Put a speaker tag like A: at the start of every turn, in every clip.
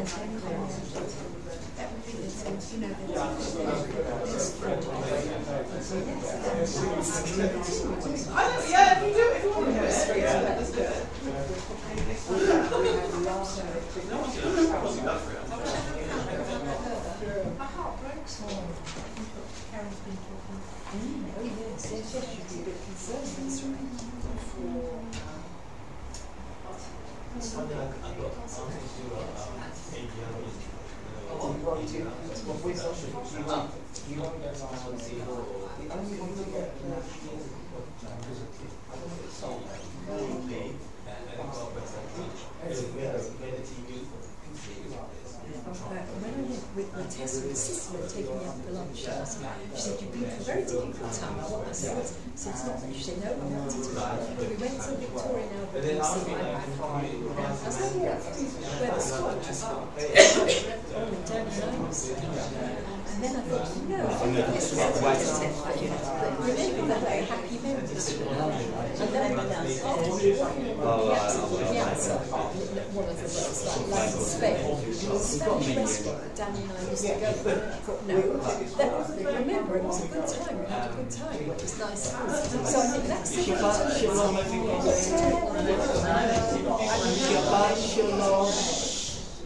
A: Yeah, if you do, if you want to do it, yeah, that's good. My heart breaks. Karen's been talking.
B: Oh yes, yes, you'd be a bit concerned. That's right.
C: It's funny, I got asked to do you won't get last one the only one to get national
B: When I went with the test with the sister taking me out for lunch, she said, you've been through a very difficult time. I said, it's not that. She said, no, I wanted to. We went to Victoria now, but we see my back. I was like, yeah, where the scotch is down his nose. And then I thought, no, this is a test. Remember that very happy memories. And then I announced, the answer, one of the words, like Spain. Spanish restaurant that Danny and I used to go to. I thought, no, remember, it was a good time. We had a good time. It was nice. So I think that's the
D: Shalom.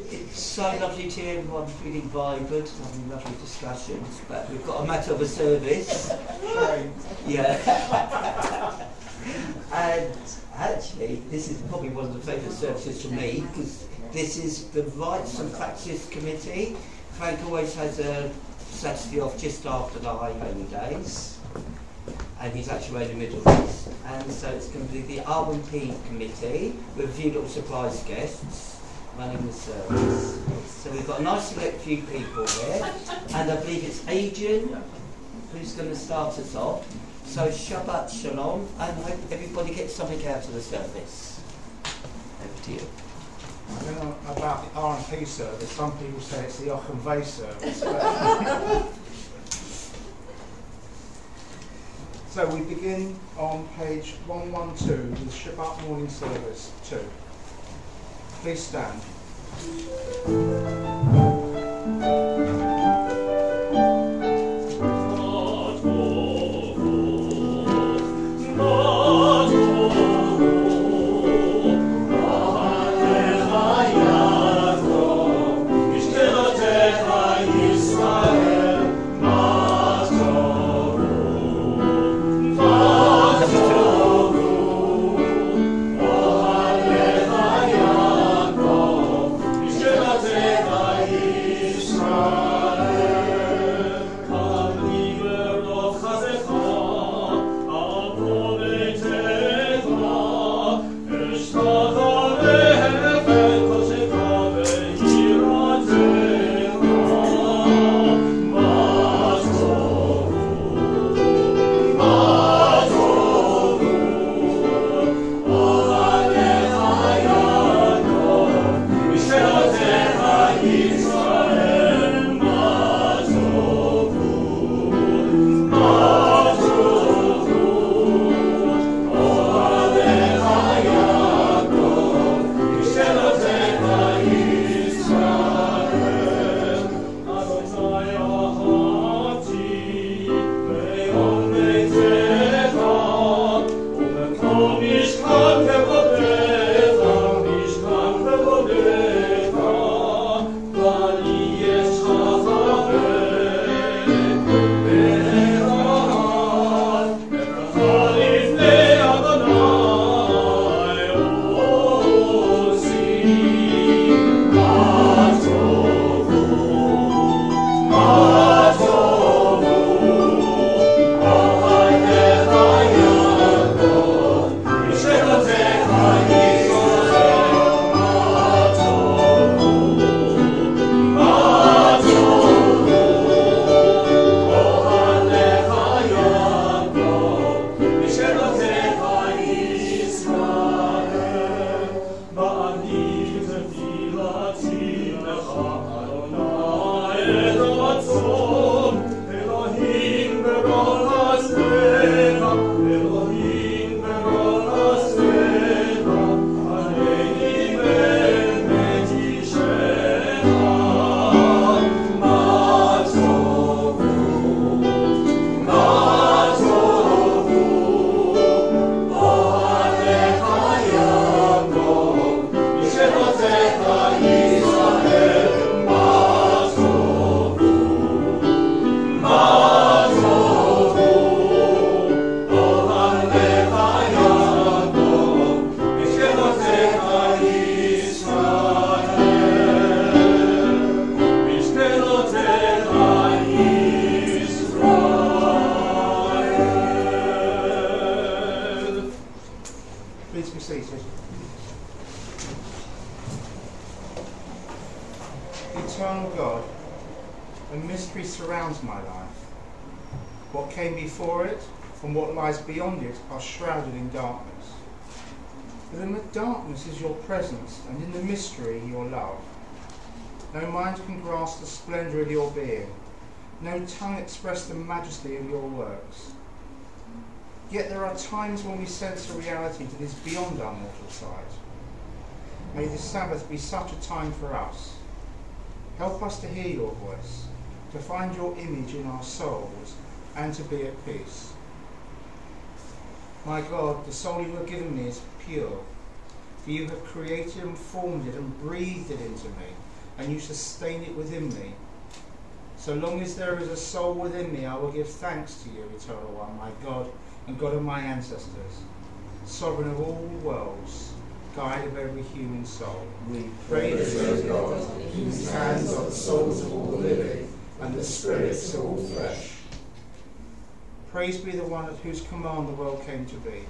D: It's so lovely to hear everyone feeling vibrant, having lovely discussions, but we've got a matter of a service. Yeah. And actually, this is probably one of the favourite services for me, because this is the Rights and Practice Committee. Frank always has a Saturday off just after the high holidays, and he's actually away in the Middle East. And so it's going to be the R&P Committee with a few little surprise guests running the service. So we've got a nice select few people here, and I believe it's Adrian who's going to start us off. So Shabbat Shalom, and hope everybody gets something out of the service. Over to you.
E: I don't know about the R&P service. Some people say it's the Och and Vey service. So we begin on page 112 with Shabbat morning service 2. Please stand.
F: Oh
E: Eternal God, a mystery surrounds my life. What came before it and what lies beyond it are shrouded in darkness. But in the darkness is your presence, and in the mystery your love. No mind can grasp the splendour of your being, no tongue express the majesty of your works. Yet there are times when we sense a reality that is beyond our mortal sight. May this Sabbath be such a time for us. Help us to hear your voice, to find your image in our souls, and to be at peace. My God, the soul you have given me is pure, for you have created and formed it and breathed it into me, and you sustain it within me. So long as there is a soul within me, I will give thanks to you, Eternal One, my God and God of my ancestors, Sovereign of all worlds, Guide of every human soul. We praise you, God, whose hands are the souls of all the living, and the spirits of all flesh. Praise be the one at whose command the world came to be.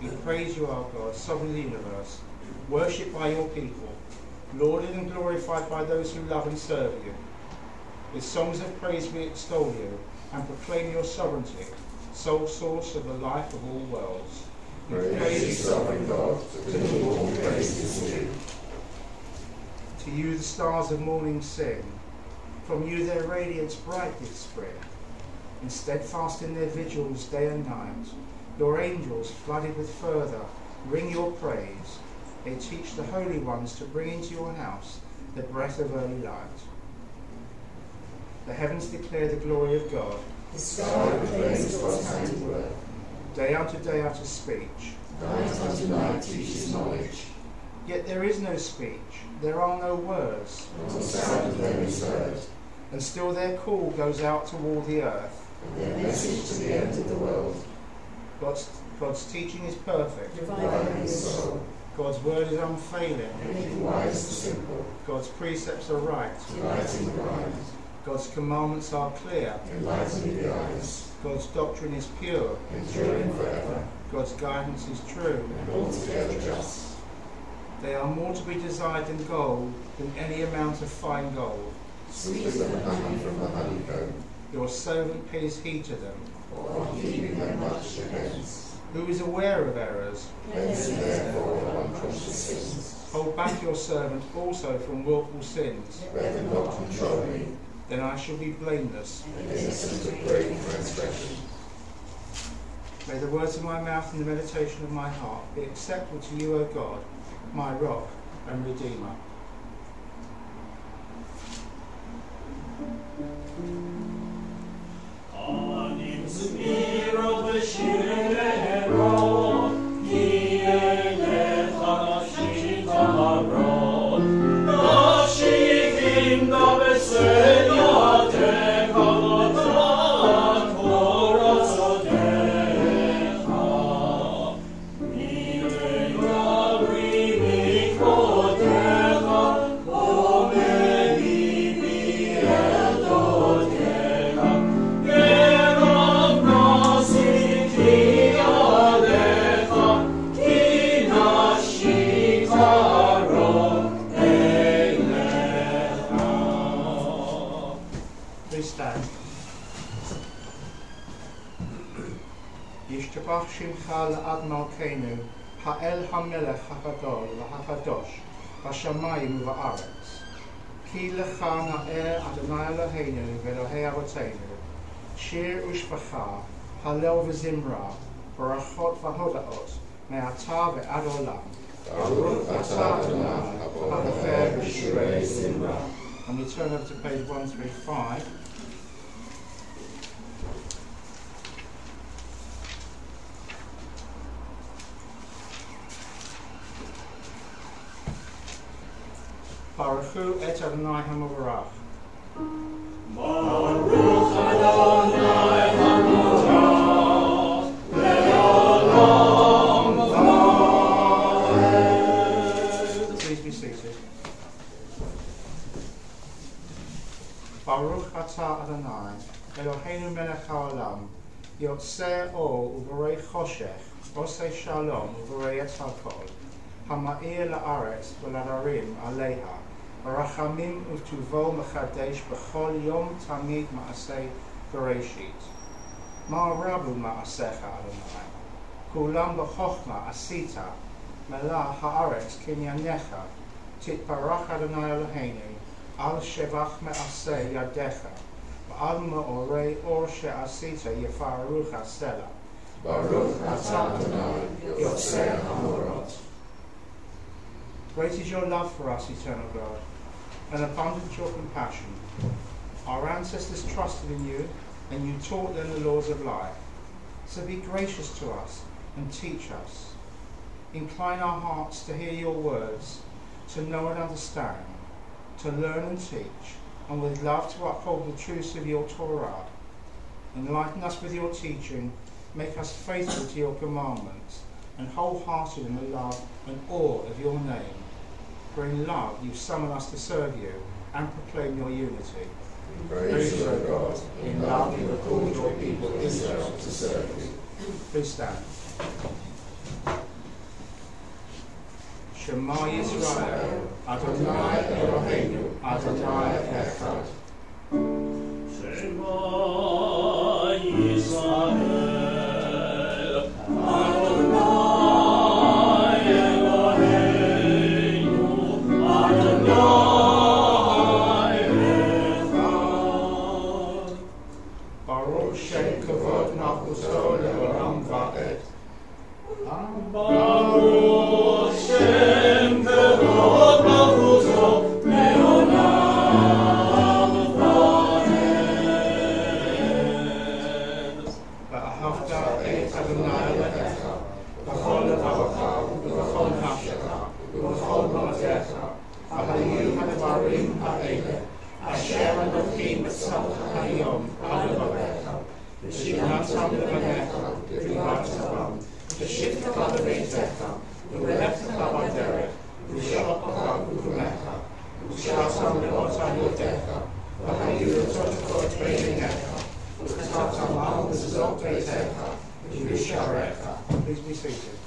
E: We praise you, our God, sovereign of the universe, worshipped by your people, lauded and glorified by those who love and serve you. With songs of praise we extol you and proclaim your sovereignty, sole source of the life of all worlds. We praise you, sovereign God, to whom all praise is due. To you the stars of morning sing, from you their radiance bright did spring, and steadfast in their vigils day and night, your angels flooded with fervour ring your praise. They teach the holy ones to bring into your house the breath of early light. The heavens declare the glory of God.
F: The sky proclaims God's handiwork.
E: Day unto day utters speech.
F: Night unto night teaches knowledge.
E: Yet there is no speech, there are no words.
F: Not a sound of them is heard.
E: And still their call goes out to all the earth.
F: Their message to the end of the world.
E: God's teaching is perfect.
F: Reviving the soul.
E: God's word is unfailing.
F: Making wise the simple.
E: God's precepts are right.
F: Delighting the blind.
E: God's commandments are clear.
F: Enlightening the eyes.
E: God's doctrine is pure.
F: Enduring forever.
E: God's guidance is true.
F: And altogether just.
E: They are more to be desired than gold, than any amount of fine gold.
F: Sweeter than honey from the honeycomb.
E: Your servant pays heed to them.
F: On keeping them much depends.
E: Who is aware of errors?
F: Cleansing therefore of unconscious sins.
E: Hold back your servant also from wilful sins.
F: Let them not control me.
E: Then I shall be blameless.
F: Innocent of great transgression.
E: May the words of my mouth and the meditation of my heart be acceptable to you, O God, my rock and redeemer. ישתבח שמך לעד מלכנו, האל המלך הגדול והקדוש, בשמיים ובארץ. כי לך נאה אדוני אלוהינו ואלוהי אבותינו, שיר ושבחה, הלל וזמרה, ברכות והודאות, מעתה ועד עולם.
F: ברוך אתה אדוני, הבוחר בשירי זמרה.
E: And we turn over to page 135. Baruchu et Adonai HaMavarach.
G: Baruch Adonai HaMavarach Le'olam Va'ed.
E: Please be seated. Baruch atah Adonai Eloheinu melech haolam yotzei or u'vorei choshech osei shalom u'vorei et hakol hama'ir la'aretz v'ladarim aleha הרחמים וטובו מחדש בכל יום תמיד מעשה בראשית. מה רבו מעשיך אדוני, כולם בחוכמה עשית, מלא הארץ קנייניך, תתברך אדוני אלוהינו, על שבח מעשה ידיך, ועל מאורי אור שעשית יפארוך הסלע.
F: ברוך אתה אדוני, יוצר המורות.
E: Great is your love for us, eternal God, and abundant your compassion. Our ancestors trusted in you, and you taught them the laws of life. So be gracious to us and teach us. Incline our hearts to hear your words, to know and understand, to learn and teach, and with love to uphold the truths of your Torah. Enlighten us with your teaching, make us faithful to your commandments, and wholehearted in the love and awe of your name. For in love you summon us to serve you and proclaim your unity.
F: Praise you, O God. In love you have called your people Israel to serve you.
E: Please stand. Shema Yisrael, Adonai Eloheinu, Adonai Echad.
G: Shema Yisrael, Adonai Eloheinu, Adonai Echad.
E: Baruch Shem Kavod Malchuto Le'olam Va'ed.
G: Baruch Shem Kavod Malchuto Le'olam Va'ed.
E: ואהבת את אדוני אלוהיך בכל לבבך ובכל נפשך ובכל מאודיך, אבל יהיו הדברים האלה אשר אנוכי מצווך היום על לבביך, ושמרתם לבניך ודיברת בם, ושבתך בביתך ולכתך בדרך, ושלחך וגרומך, ושלחתם לאותה ידיך, והיו לטוטפות בעיניך, וכתבתם על מזוזות ביתך ובשעריך. Please be seated.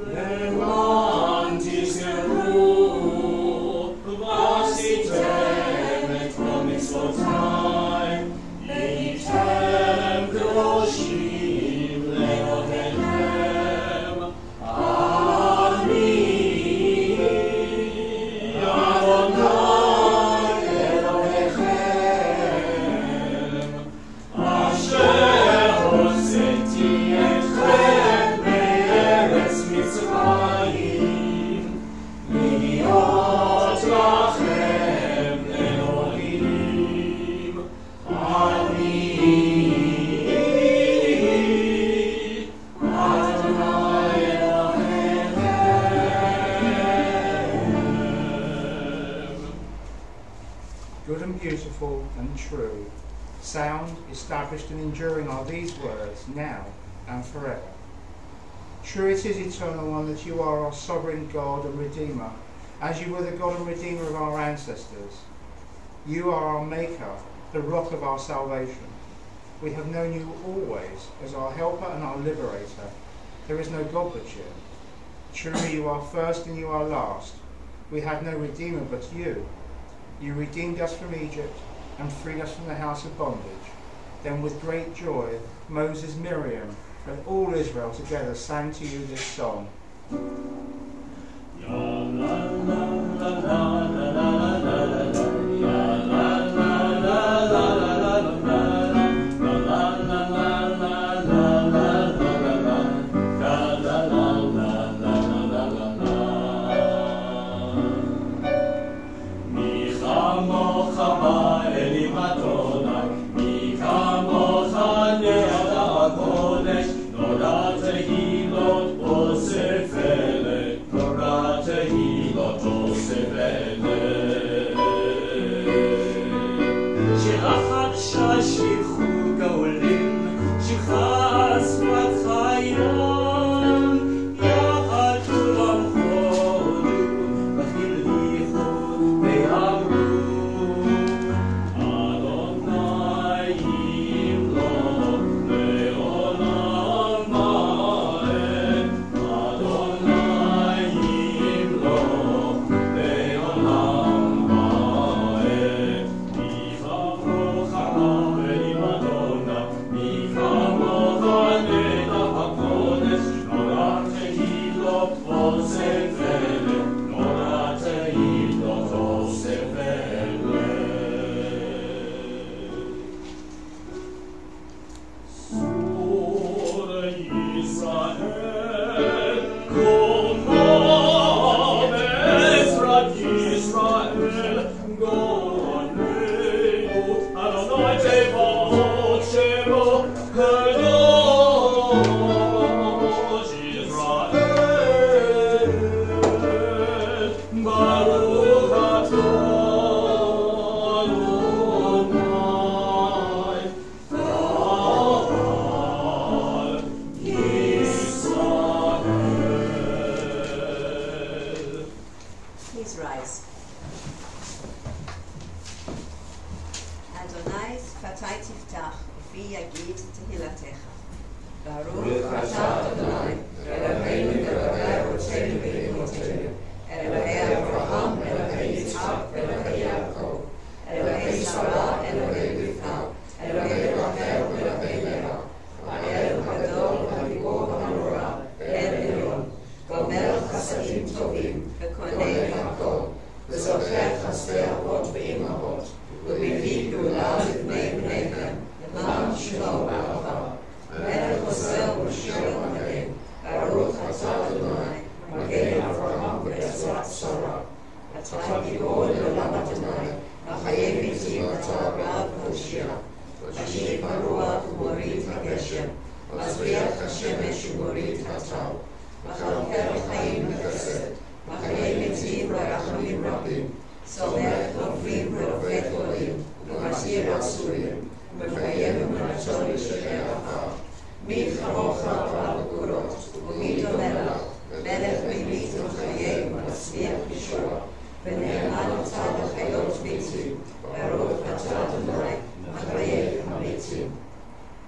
G: למען תזכרו ועשיתם את כל מצוותיי, הייתם קדושים לאלוהיכם. אני אדוני אלוהיכם, אשר הוצאתי אתכם מארץ מצרים, להיות לכם לאלוהים. אני אדוני אלוהיכם.
E: Good and beautiful and true, sound, established and enduring are these words, now and forever. True it is, Eternal One, that you are our sovereign God and Redeemer, as you were the God and Redeemer of our ancestors. You are our Maker, the rock of our salvation. We have known you always as our helper and our liberator. There is no God but you. Truly you are first and you are last. We have no Redeemer but you. You redeemed us from Egypt and freed us from the house of bondage. Then with great joy, Moses, Miriam, and all Israel together sang to you this song.
G: נולד תהילות אוסף אל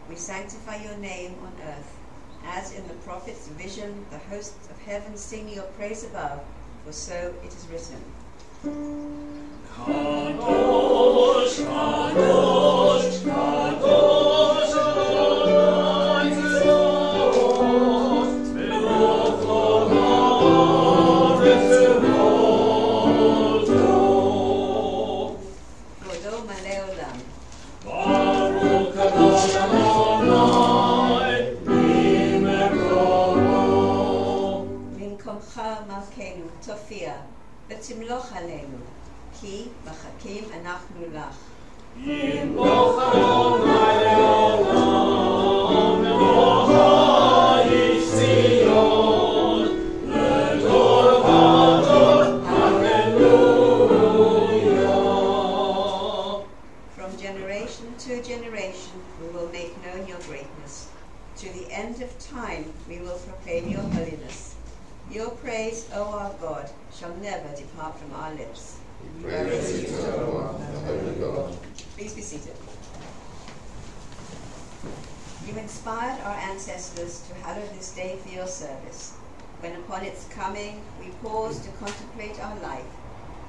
H: We sanctify your name on earth, as in the prophet's vision the hosts of heaven sing your praise above, for so it is written.
G: Kadosh, Kadosh, Kadosh, Adonai Tzevaot, Melech haaretz v'hodo.
H: Kodo malei olam.
G: Baruch Adonai, Mimekomo.
H: Minkomcha malkeinu tofia, v'timloch aleinu, ki machakim anachnu lach.
G: Yimloch Adonai le'olam, Eloha ish Zion, Ledor v'ador, Hallelujah.
H: From generation to generation we will make known your greatness. To the end of time we will proclaim your holiness. Your praise, O our God, shall never depart from our lips.
F: Praise be to Jehovah, the Holy God.
H: Please be seated. You inspired our ancestors to hallow this day for your service. When upon its coming we pause to contemplate our life,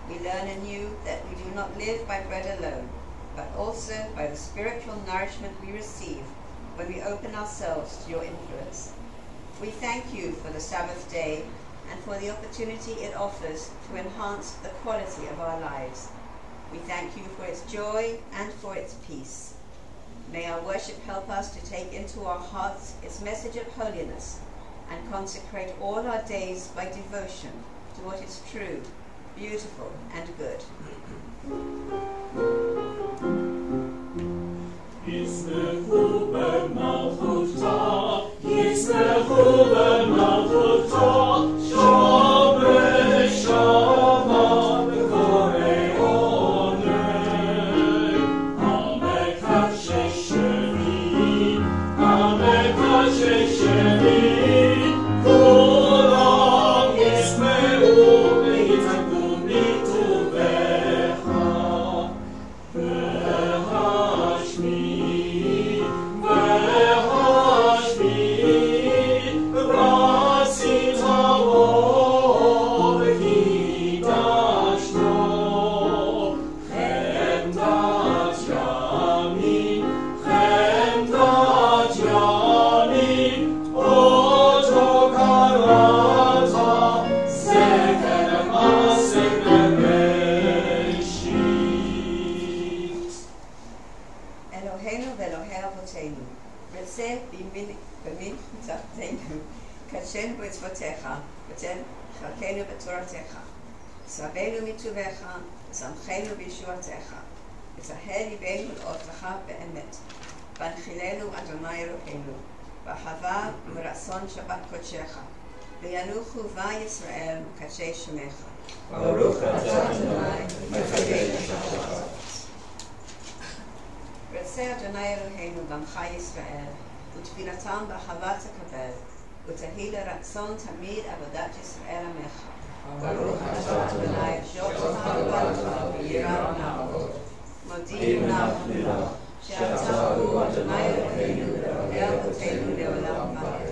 H: we learn anew that we do not live by bread alone, but also by the spiritual nourishment we receive when we open ourselves to your influence. We thank you for the Sabbath day and for the opportunity it offers to enhance the quality of our lives. We thank you for its joy and for its peace. May our worship help us to take into our hearts its message of holiness and consecrate all our days by devotion to what is true, beautiful, and good.
G: Yismechu b'malchuta, Yismechu b'malchuta, Shamei Shama b'korei onei. Hamekashe shemi, Hamekashe shemi, Kulam yismeu v'yitzaktu mituvecha. V'hashmi, v'hashmi, v'asita
H: משפטיך, ותן חלקנו בתורתך. צווינו מטובך, ושמחנו בישועתך. ותהא ליבנו לאותך באמת. והנחילנו אדוני אלוהינו, באהבה וברצון שבת קודשך. וינוחו בה ישראל מקדשי שמך.
F: ברוך אתה אדוני מקדש שמך.
H: רצה אדוני אלוהינו בעמך ישראל, ותפילתם באהבה תקבל, ותהי לרצון תמיד עבודת ישראל עמך.
F: ברוך אתה אדוני שופטך ובעלך וירא נעמוד.
H: מודים לך שאתה הוא אדוני אלוהינו, אל אבותינו לעולם ועד.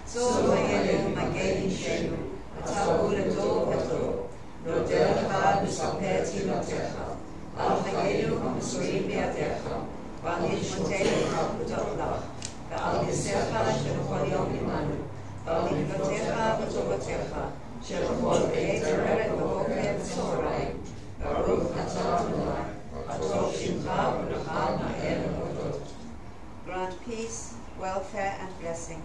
H: צור חיינו מגן אישנו, אתה הוא לדור ודור. נודה לך וספר תהילתך, על חיינו המסורים בידיך, ועל נשמותינו חפותות לך, ועל ניסיך שבכל יום עמנו, ועל נקבותיך וטובותיך, שבכל עת ערב בבוקר וצהריים. ברוך אתה אדוני, הטוב שמך ולך נאה להודות. Grant peace, welfare and blessing,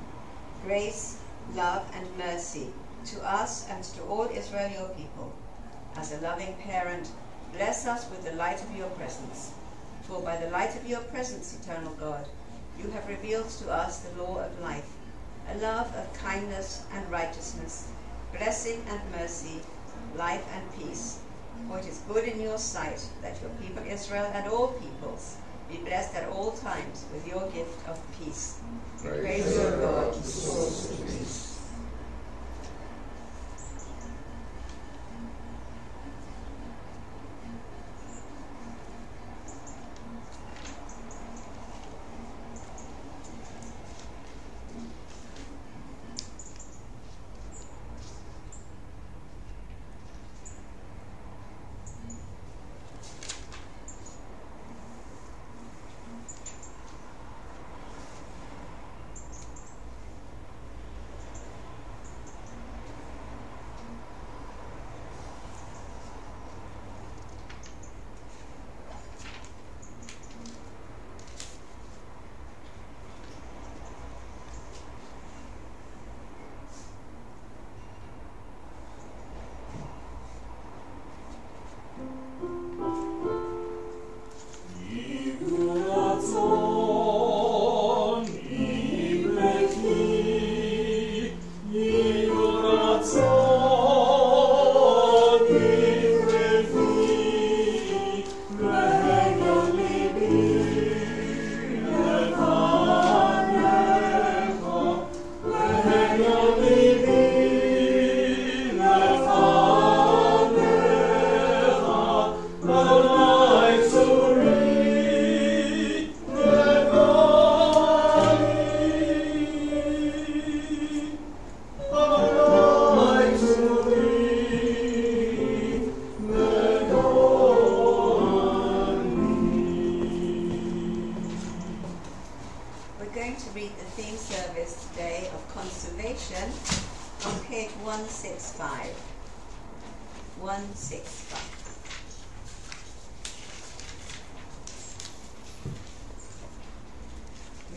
H: grace, love and mercy to us and to all Israel your people. As a loving parent, bless us with the light of your presence. For by the light of your presence, eternal God, you have revealed to us the law of life, a love of kindness and righteousness, blessing and mercy, life and peace. For it is good in your sight that your people Israel and all peoples be blessed at all times with your gift of peace. Praise your God, the source of peace.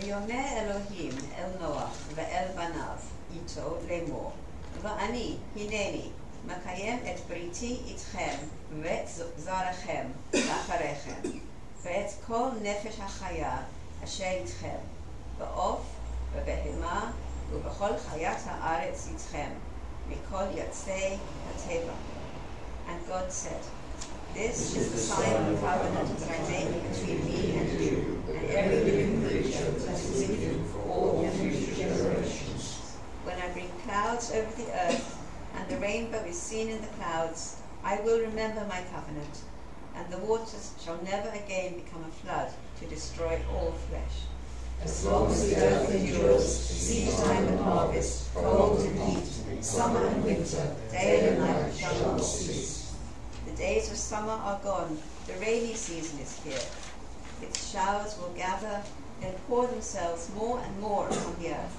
H: ויאמר אלוהים אל נוח ואל בניו איתו לאמור, ואני הנני מקיים את בריתי איתכם ואת זרעכם לאחריכם, ואת כל נפש החיה אשר איתכם, בעוף ובהמה ובכל חיית הארץ איתכם, מכל יוצאי הטבע. And God said, This is the sign of the covenant that I make between me and you and every living creature that is in you for all your future generations. When I bring clouds over the earth and the rainbow is seen in the clouds, I will remember my covenant, and the waters shall never again become a flood to destroy all flesh. As long as the earth endures, seed time and harvest, cold and heat, summer and winter, day and night shall not cease. The days of summer are gone, the rainy season is here. Its showers will gather and pour themselves more and more upon the earth.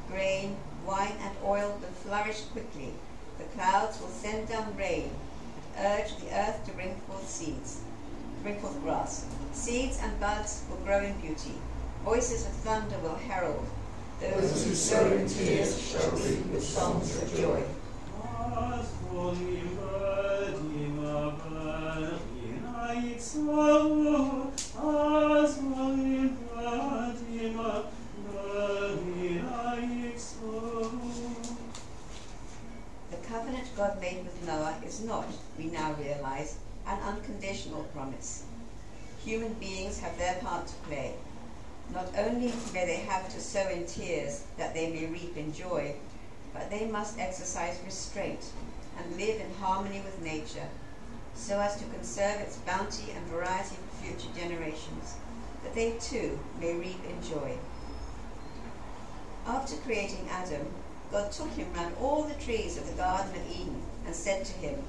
H: Grain, wine and oil will flourish quickly. The clouds will send down rain and urge the earth to bring forth seeds, bring forth grass. Seeds and buds will grow in beauty. Voices of thunder will herald. Those who sow in tears shall reap with songs of joy. The covenant God made with Noah is not, we now realize, an unconditional promise. Human beings have their part to play. Not only may they have to sow in tears that they may reap in joy, but they must exercise restraint and live in harmony with nature, so as to conserve its bounty and variety for future generations, that they too may reap in joy. After creating Adam, God took him round all the trees of the Garden of Eden and said to him,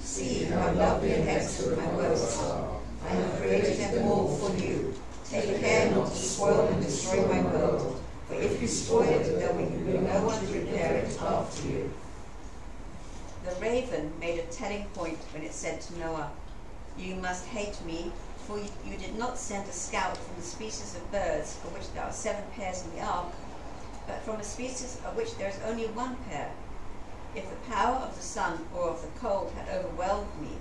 H: "See how lovely and excellent my works are. I have created them all for you. Take care not to spoil and destroy my world, for if you spoil it, there will be no one to repair it after you." The raven made a telling point when it said to Noah, "You must hate me, for you did not send a scout from the species of birds, of which there are 7 pairs in the ark, but from a species of which there is only 1 pair. If the power of the sun or of the cold had overwhelmed me,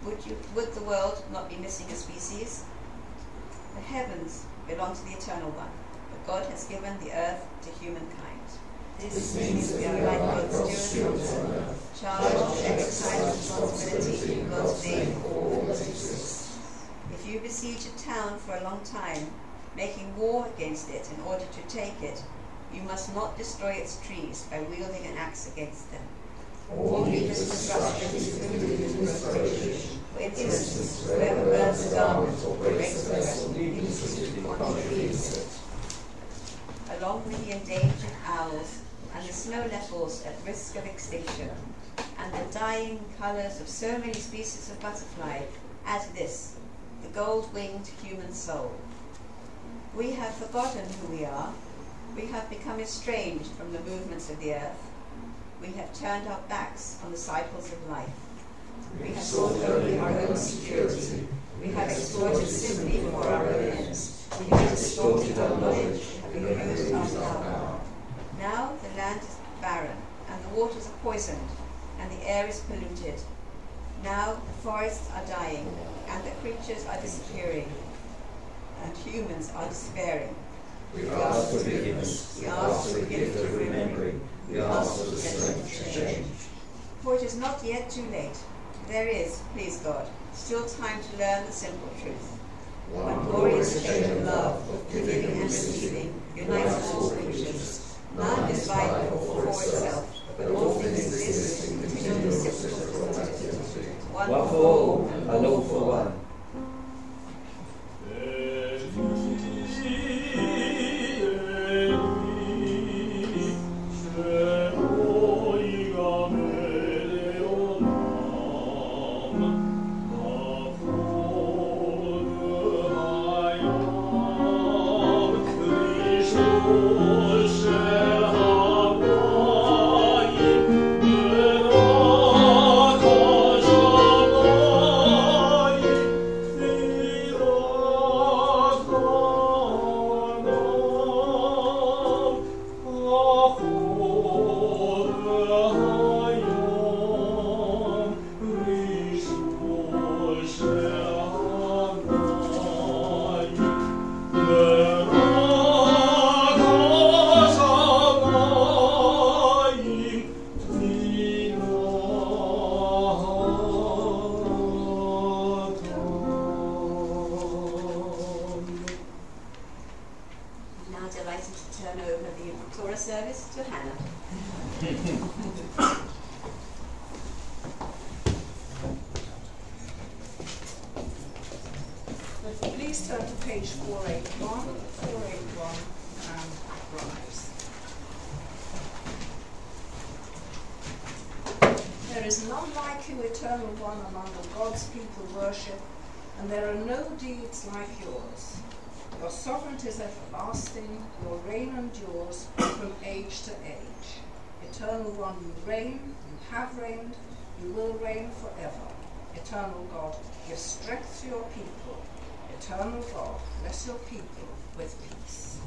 H: would the world not be missing a species? The heavens belong to the Eternal One, but God has given the earth to humankind. This means we are like God's stewards on earth, charged to exercise responsibility in God's name for all that exists. If you besiege a town for a long time, making war against it in order to take it, you must not destroy its trees by wielding an axe against them. All needless destruction is included in this prohibition. For instance, whoever burns a garment or breaks a vessel needlessly contravenes it. Along with the endangered owls and the snow leopards at risk of extinction, and the dying colours of so many species of butterfly, add this, the gold-winged human soul. We have forgotten who we are. We have become estranged from the movements of the earth. We have turned our backs on the cycles of life. We have sought only our own security. We have exploited simply for our own ends. We have distorted our knowledge and abused our power. Now the land is barren, and the waters are poisoned, and the air is polluted. Now the forests are dying, and the creatures are disappearing, and humans are despairing.
F: We ask for forgiveness. We ask for the gift of remembering. We ask for the strength to change.
H: For it is not yet too late. There is, please God, still time to learn the simple truth. One glorious chain of love, of giving and receiving, unites all creatures. None is vital for itself, but all things exist in continual reciprocal activity. One for all, and all for one. Service to Hannah.
A: Please turn to page 481 and rise. There is none like you, Eternal One, among the gods people worship, and there are no deeds like yours. Your sovereignty is everlasting, your reign endures from age to age. Eternal One, you reign, you have reigned, you will reign forever. Eternal God, give strength to your people. Eternal God, bless your people with peace.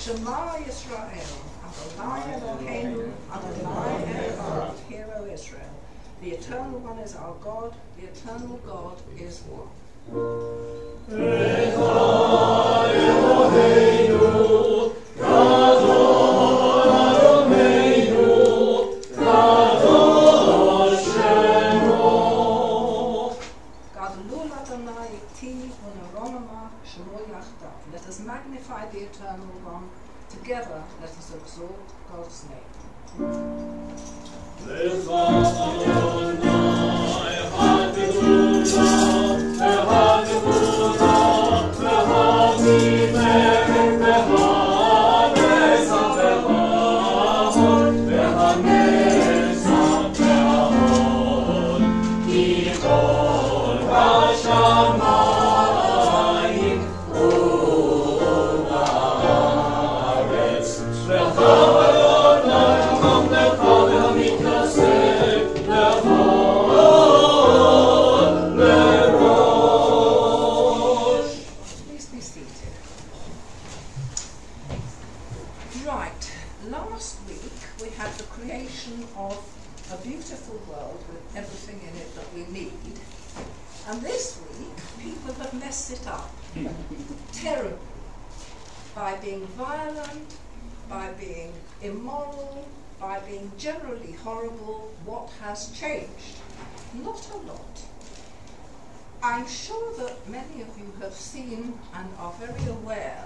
A: Shema Yisrael, Adonai Eloheinu, Adonai Echad, Hear, O Israel. The Eternal One is our God, the Eternal God is one. Let us magnify the Eternal One. Together, let us exalt God's name. Right, last week we had the creation of a beautiful world with everything in it that we need. And this week, people have messed it up terribly by being violent, by being immoral, by being generally horrible. What has changed? Not a lot. I'm sure that many of you have seen and are very aware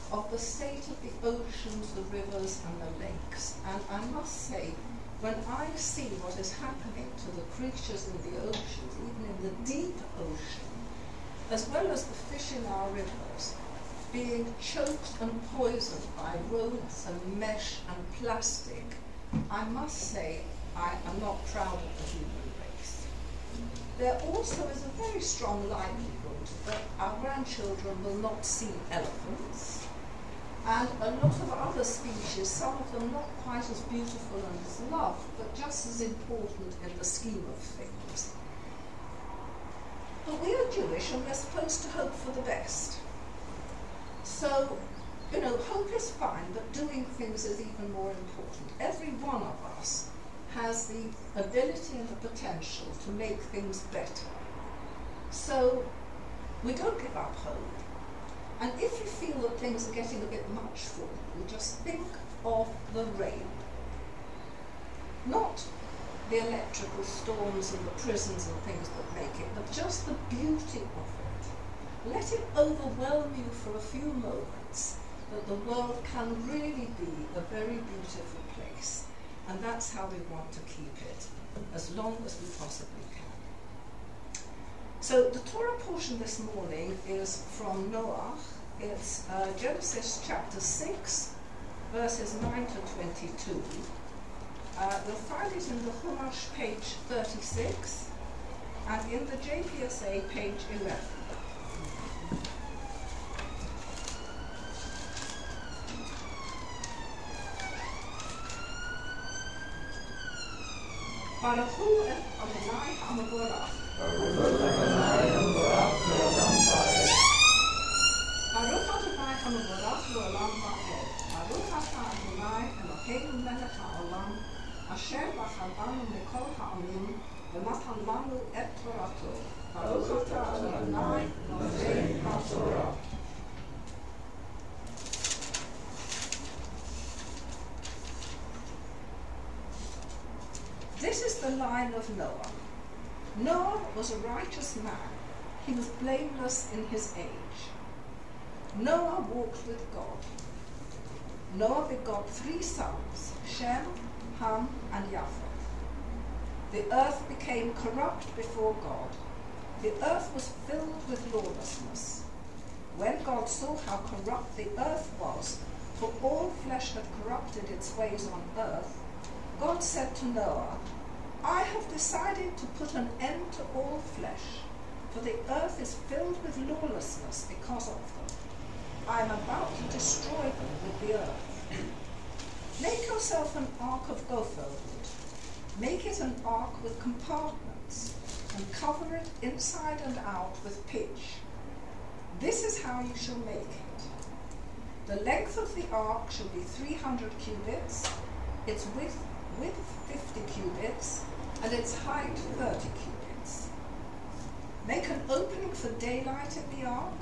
A: of the state of the oceans, the rivers and the lakes. And I must say, when I see what is happening to the creatures in the oceans, even in the deep ocean, as well as the fish in our rivers, being choked and poisoned by rodents and mesh and plastic, I must say I am not proud of the human race. There also is a very strong likelihood that our grandchildren will not see elephants, and a lot of other species, some of them not quite as beautiful and as loved, but just as important in the scheme of things. But we are Jewish and we're supposed to hope for the best. So, you know, hope is fine, but doing things is even more important. Every one of us has the ability and the potential to make things better. So, we don't give up hope. And if you feel that things are getting a bit much for you, just think of the rain. Not the electrical storms and the prisons and things that make it, but just the beauty of it. Let it overwhelm you for a few moments that the world can really be a very beautiful place. And that's how we want to keep it, as long as we possibly can. So the Torah portion this morning is from Noah. It's Genesis chapter 6, verses 9 to 22. You'll find it in the Chumash page 36 and in the JPSA page 11. Baruch Hu Adonai HaMevorach. Baruch Adonai HaMevorach L'olam Va'ed. Baruch Ata Adonai Eloheinu Melech HaOlam, Asher bachar banu mikol ha'amim, v'natan lanu et Torato. Baruch Ata Adonai Notei HaTorah. This is the line of Noah. Noah was a righteous man. He was blameless in his age. Noah walked with God. Noah begot 3 sons, Shem, Ham, and Japheth. The earth became corrupt before God. The earth was filled with lawlessness. When God saw how corrupt the earth was, for all flesh had corrupted its ways on earth, God said to Noah, I have decided to put an end to all flesh, for the earth is filled with lawlessness because of them. I am about to destroy them with the earth. Make yourself an ark of gopher wood. Make it an ark with compartments, and cover it inside and out with pitch. This is how you shall make it. The length of the ark shall be 300 cubits, its width 50 cubits, and its height 30 cubits. Make an opening for daylight in the ark,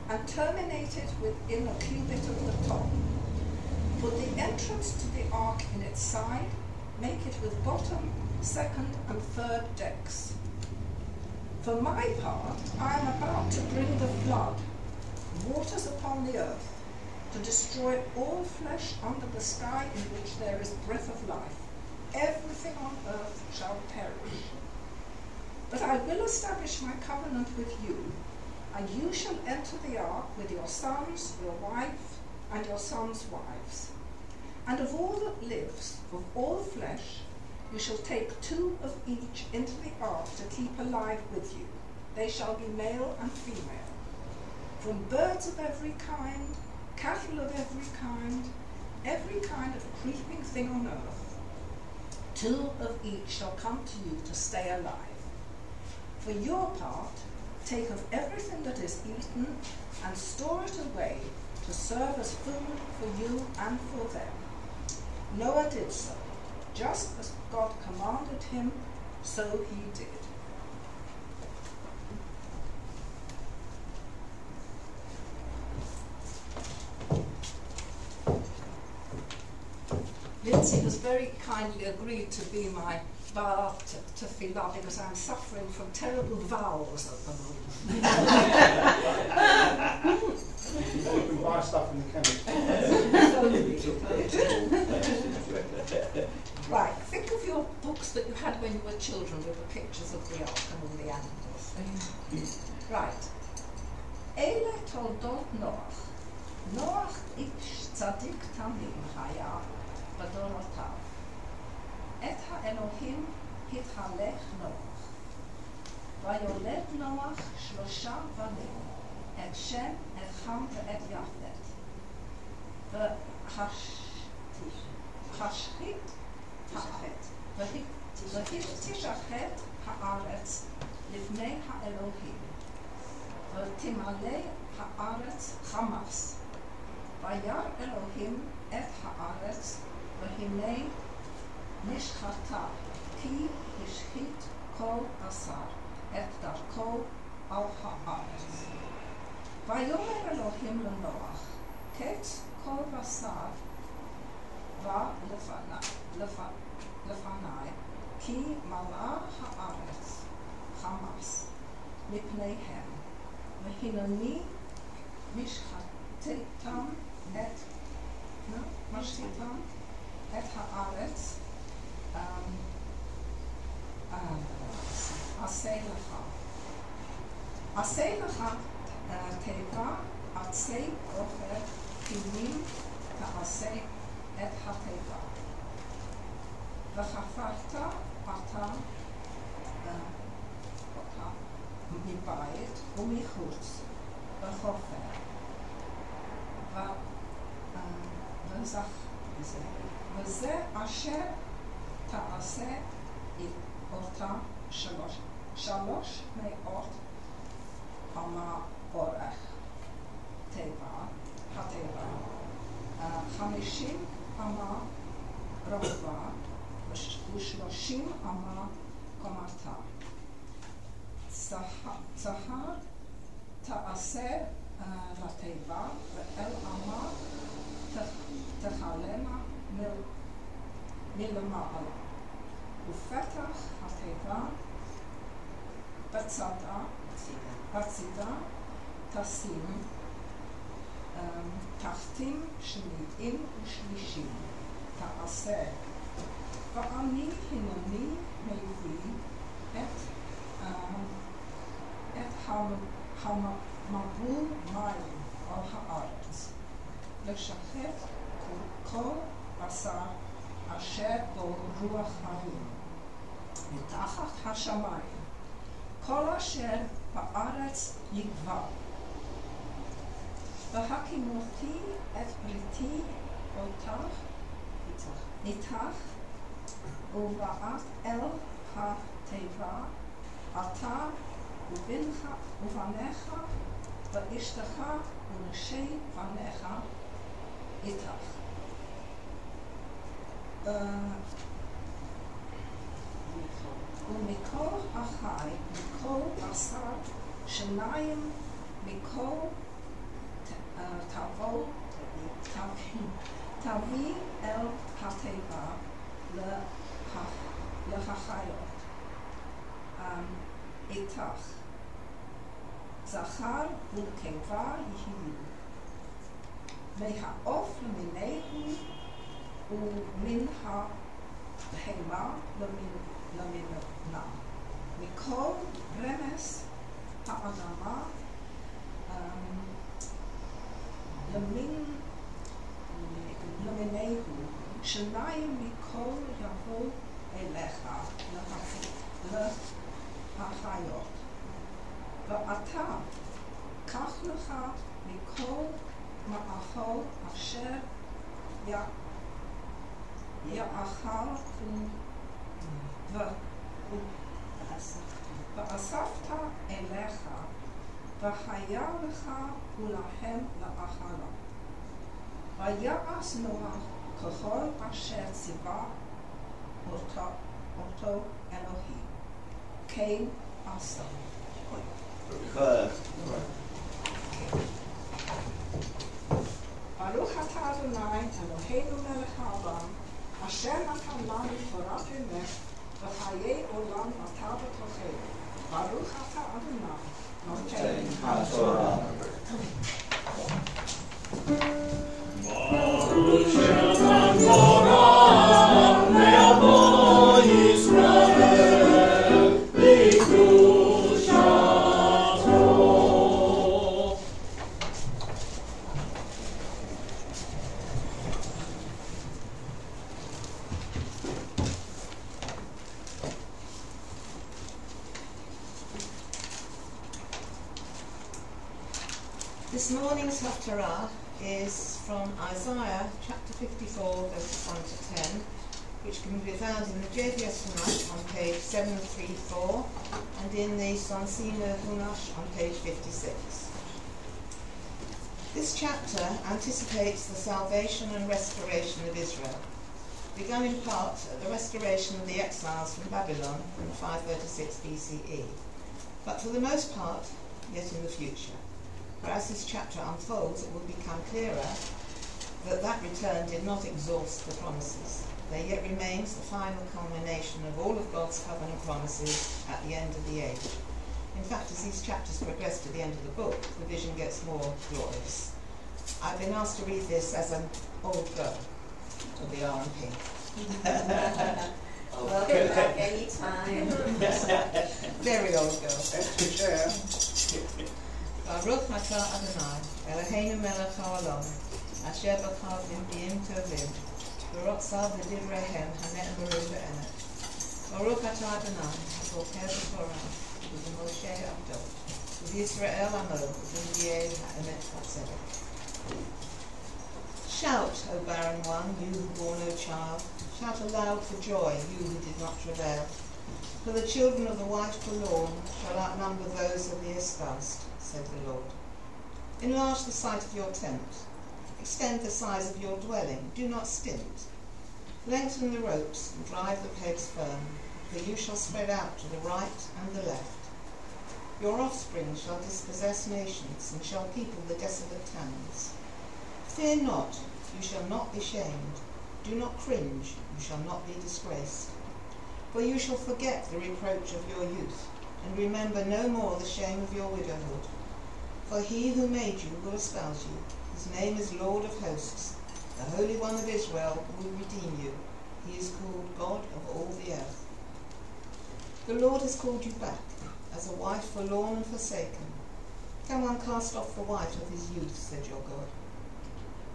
A: and terminate it within a cubit of the top. Put the entrance to the ark in its side, make it with bottom, second, and third decks. For my part, I am about to bring the flood, waters upon the earth, to destroy all flesh under the sky in which there is breath of life. Everything on earth shall perish. But I will establish my covenant with you, and you shall enter the ark with your sons, your wife, and your sons' wives. And of all that lives, of all flesh, you shall take 2 of each into the ark to keep alive with you. They shall be male and female. From birds of every kind, cattle of every kind of creeping thing on earth, 2 of each shall come to you to stay alive. For your part, take of everything that is eaten and store it away to serve as food for you and for them. Noah did so. Just as God commanded him, so he did. Lindsay has very kindly agreed to be my bar tefillah because I'm suffering from terrible vowels at the moment.
E: You can buy stuff in the chemist.
A: Right, think of your books that you had when you were children with the pictures of the ark and all the animals. Right. Eile toldot Noach. Noach ish tzadik tamim haya b'dorotav. Et ha'Elohim hithalech Noach. Vayoled Noach 3 banim. Et Shem, et Ham, et Japheth. V'hashchit ותשחט הארץ לפני האלוהים, ותמלא הארץ חמס. וירא אלוהים את הארץ, והנה נשחטה, כי השחית כל בשר את דרכו על הארץ. ויאמר אלוהים לנוח, קץ כל בשר לפני, כי מלאה הארץ חמס מפניהם, והנני משחטתם את הארץ, עשה לך תיבה עצי עופר פינים תעשה את התיבה. וחפרת אתה מבית ומחוץ בחופר. וזה אשר תעשה אותה 300 אמה אורך התיבה, 50 אמה רוחבה ו30 אמה קומתה. צהר תעשה לתיבה, ואל אמה תכלנה מלמעלה. ופתח התיבה Hatzida, Tassim, Tachtim, Shmi'im, Shlishim, Ta'aseh. Va'ani hinani mevi et hamabul mayim al ha'aretz. L'shachet kol basar asher bo ruach hayim. מתחת השמיים, כל אשר בארץ יגבר. והקימותי את בריתי אותך איתך, ובאת אל התיבה, אתה ובניך ואשתך ונשי בניך איתך. ומכל החי, מכל בשר, שניים מכל תביא אל התיבה להחיות איתך. זכר ונקבה יהיו. מהעוף למיניהו ומן הבהמה למינם. מכל רמס האדמה למיניהו, שניים מכל יבוא אליך להחיות. ואתה קח לך מכל מאכל אשר יאכל ואספת אליך, והיה לך ולהם לאכלה. ויעש נוח ככל אשר ציווה אותו אלוהים. כן עשה. ברוך אתה אדוני אלוהינו מלך העולם, אשר נתן לנו תורת אמת וחיי עולם נטע בתוכנו. ברוך אתה אדוני נותן התורה.
G: ברוך שנתן תורה לעמו ישראל בקדושתו.
I: This morning's Haftarah is from Isaiah chapter 54 verses 1 to 10, which can be found in the JVS Hunash on page 734 and in the Sansina Hunash on page 56. This chapter anticipates the salvation and restoration of Israel, begun in part at the restoration of the exiles from Babylon in 536 BCE, but for the most part yet in the future. For as this chapter unfolds, it will become clearer that that return did not exhaust the promises. There yet remains the final culmination of all of God's covenant promises at the end of the age. In fact, as these chapters progress to the end of the book, the vision gets more glorious. I've been asked to read this as an old girl of the R&P.
H: Welcome back anytime.
I: Very old girl. Baruch atah Adonai, Eloheinu melech haolam, asher bachar b'yim tovim, v'rotzav v'divreihem hane'emeru be'emet. Baruch atah Adonai, ha'boker b'torah, v'b'moshe abdo, v'Yisrael amo, v'b'yeh ha'emet ha'tzedek. Shout, O barren one, you who bore no child. Shout aloud for joy, you who did not travail. For the children of the wife forlorn shall outnumber those of the espoused, said the Lord. Enlarge the site of your tent. Extend the size of your dwelling. Do not stint. Lengthen the ropes and drive the pegs firm, for you shall spread out to the right and the left. Your offspring shall dispossess nations and shall people the desolate towns. Fear not, you shall not be shamed. Do not cringe, you shall not be disgraced. For you shall forget the reproach of your youth, and remember no more the shame of your widowhood. For he who made you will espouse you. His name is Lord of hosts. The Holy One of Israel will redeem you. He is called God of all the earth. The Lord has called you back, as a wife forlorn and forsaken. Can one cast off the wife of his youth, said your God.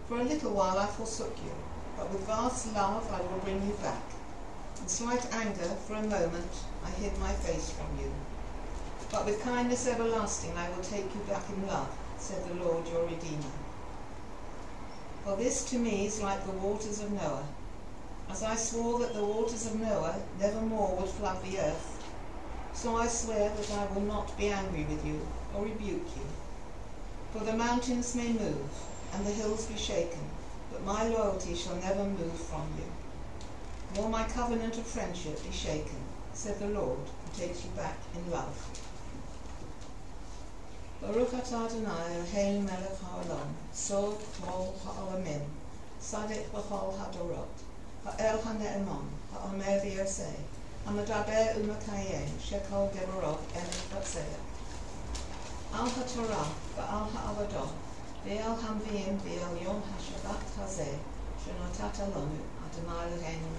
I: For a little while I forsook you, but with vast love I will bring you back. In slight anger, for a moment, I hid my face from you. But with kindness everlasting I will take you back in love, said the Lord your Redeemer. For this to me is like the waters of Noah. As I swore that the waters of Noah never more would flood the earth, so I swear that I will not be angry with you or rebuke you. For the mountains may move and the hills be shaken, but my loyalty shall never move from you. Nor my covenant of friendship be shaken, said the Lord, who takes you back in love. Baruch atah Adonai Eloheinu melech haolam, sod kol ha'olamim, tzaddik b'chol hadorot, ha'el ha'ne'emon, ha'omer v'yoseh, ha'medaber u'mekayem, shekol geborot emet batzeah. Al ha'torah v'al ha'avodah, v'al hamviim v'al yom ha'shabbat hazeh, shenatata lanu Adonai Eloheinu,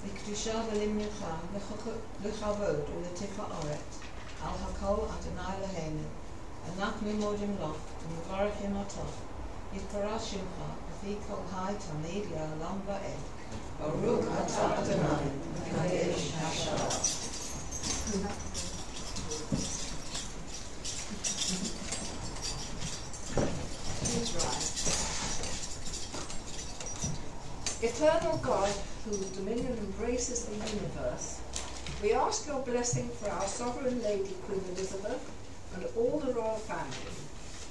I: l'kedusha v'limnucha, l'chavod u'letifa'oret, al ha'kol Adonai Eloheinu, אנחנו מודים לך ומברכים אותך, יתפרש שמך, לפי כל חי תמיד לעולם ועד. ברוך אתה אדוני, מקדש השבת.
A: Please rise. Eternal God, whose dominion embraces the universe, we ask your blessing for our sovereign lady, Queen Elizabeth, and all the royal family,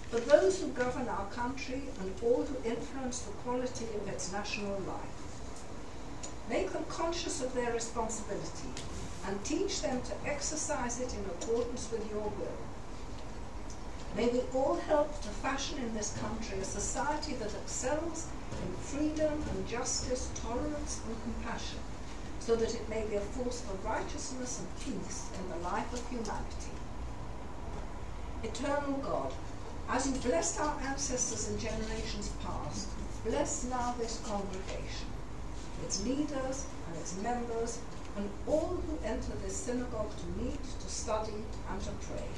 A: for those who govern our country and all who influence the quality of its national life. Make them conscious of their responsibility and teach them to exercise it in accordance with your will. May we all help to fashion in this country a society that excels in freedom and justice, tolerance and compassion, so that it may be a force for righteousness and peace in the life of humanity. Eternal God, as you blessed our ancestors in generations past, bless now this congregation, its leaders and its members, and all who enter this synagogue to meet, to study, and to pray.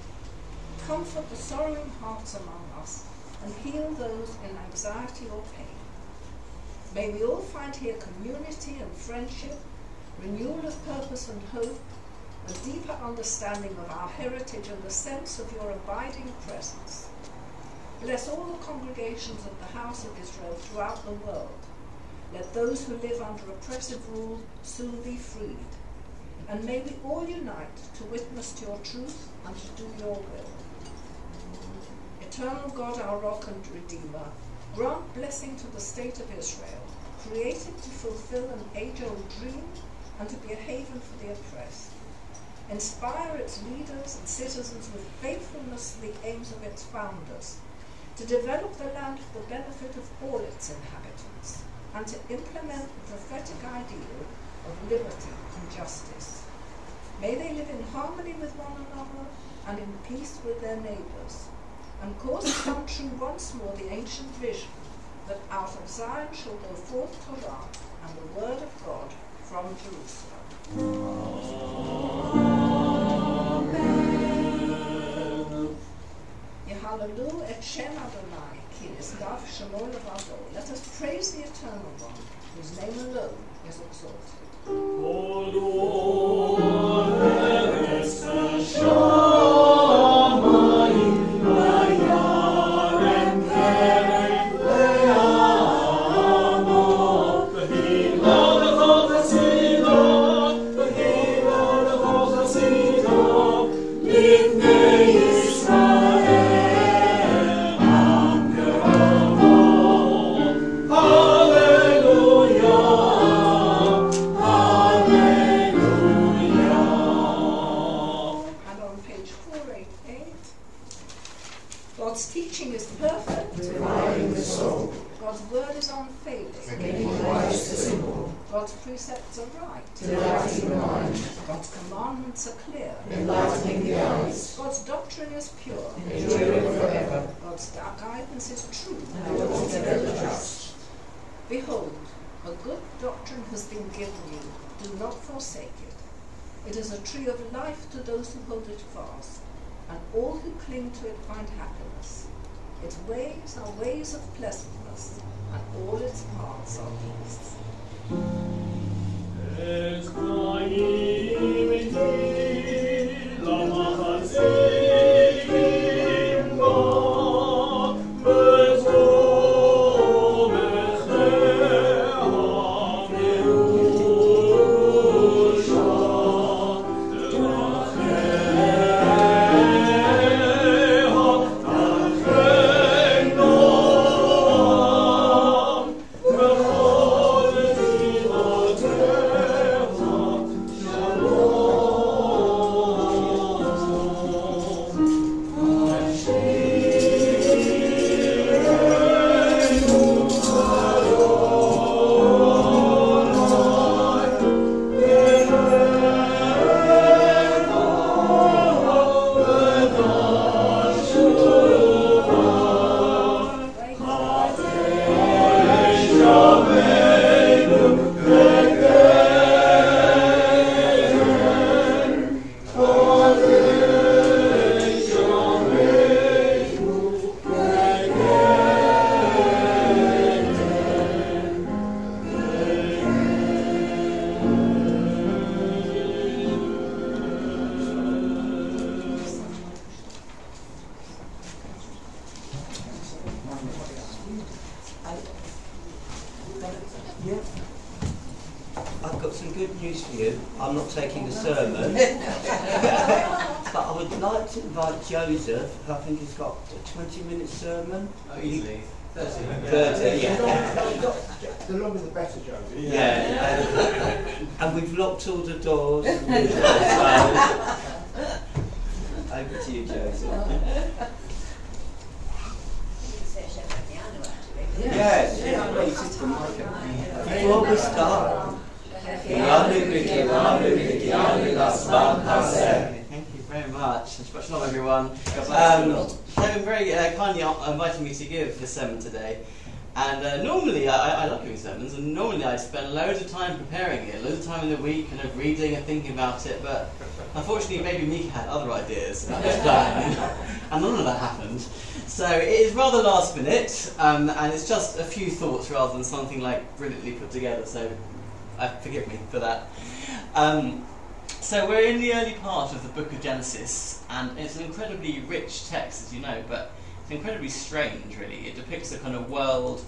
A: Comfort the sorrowing hearts among us, and heal those in anxiety or pain. May we all find here community and friendship, renewal of purpose and hope, a deeper understanding of our heritage and the sense of your abiding presence. Bless all the congregations of the House of Israel throughout the world. Let those who live under oppressive rule soon be freed. And may we all unite to witness to your truth and to do your will. Eternal God, our rock and redeemer, grant blessing to the state of Israel, created to fulfill an age-old dream and to be a haven for the oppressed. Inspire its leaders and citizens with faithfulness to the aims of its founders, to develop the land for the benefit of all its inhabitants, and to implement the prophetic ideal of liberty and justice. May they live in harmony with one another and in peace with their neighbours, and cause to come true once more the ancient vision that out of Zion shall go forth Torah and the word of God from Jerusalem. Hallelujah et Shem Adonai, ki nisdav shemo levado. Let us praise the Eternal One, whose name alone is exalted. God's teaching is perfect,
F: reviving the soul,
A: God's word is unfailing,
F: making wise the simple,
A: God's precepts are right.
F: delighting the mind,
A: God's commandments are clear.
F: enlightening the eyes,
A: God's doctrine is pure.
F: enduring forever,
A: God's guidance is true.
F: and altogether just.
A: Behold, a good doctrine has been given you. Do not forsake it. It is a tree of life to those who hold it fast, and all who cling to it find happiness. Its ways are ways of pleasantness, and all its paths are peace.
D: Yeah. I've got some good news for you. I'm not taking the sermon. But I would like to invite Joseph, who I think has got a 20-minute sermon.
C: Oh, easily. 30.
D: 30, yeah.
E: The longer the better, Joe.
D: Yeah. And we've locked all the doors. And so, over to you, Joseph. Yes. Before we start,
C: Thank you very much. Shalom, everyone. They've been very kindly inviting me to give this sermon today. And normally, I love giving sermons, and normally I spend loads of time preparing it, loads of time in the week, kind of reading and thinking about it, but unfortunately, baby Mika had other ideas about this plan, and none of that happened. So it is rather last minute, and it's just a few thoughts rather than something like brilliantly put together, so forgive me for that. So we're in the early part of the book of Genesis, and it's an incredibly rich text, as you know, but it's incredibly strange, really. It depicts a kind of world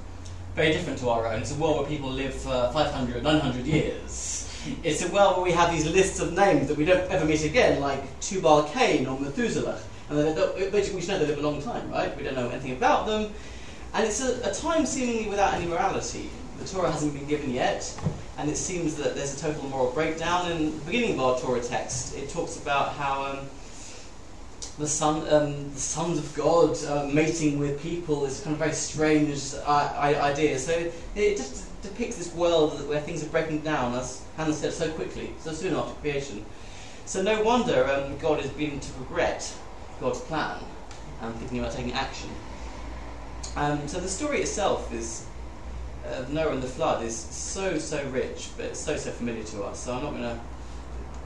C: very different to our own. It's a world where people live for 500, 900 years. It's a world where we have these lists of names that we don't ever meet again, like Tubal-Cain or Methuselah. And basically, we just know they live a long time, right? We don't know anything about them. And it's a time seemingly without any morality. The Torah hasn't been given yet, and it seems that there's a total moral breakdown. In the beginning of our Torah text, it talks about how the sons of God mating with people is kind of very strange idea. So it just depicts this world where things are breaking down, as Hannah said, so quickly, so soon after creation. So no wonder God is beginning to regret God's plan and thinking about taking action. So the story itself is Noah and the flood is so rich, but it's so familiar to us. So I'm not going to.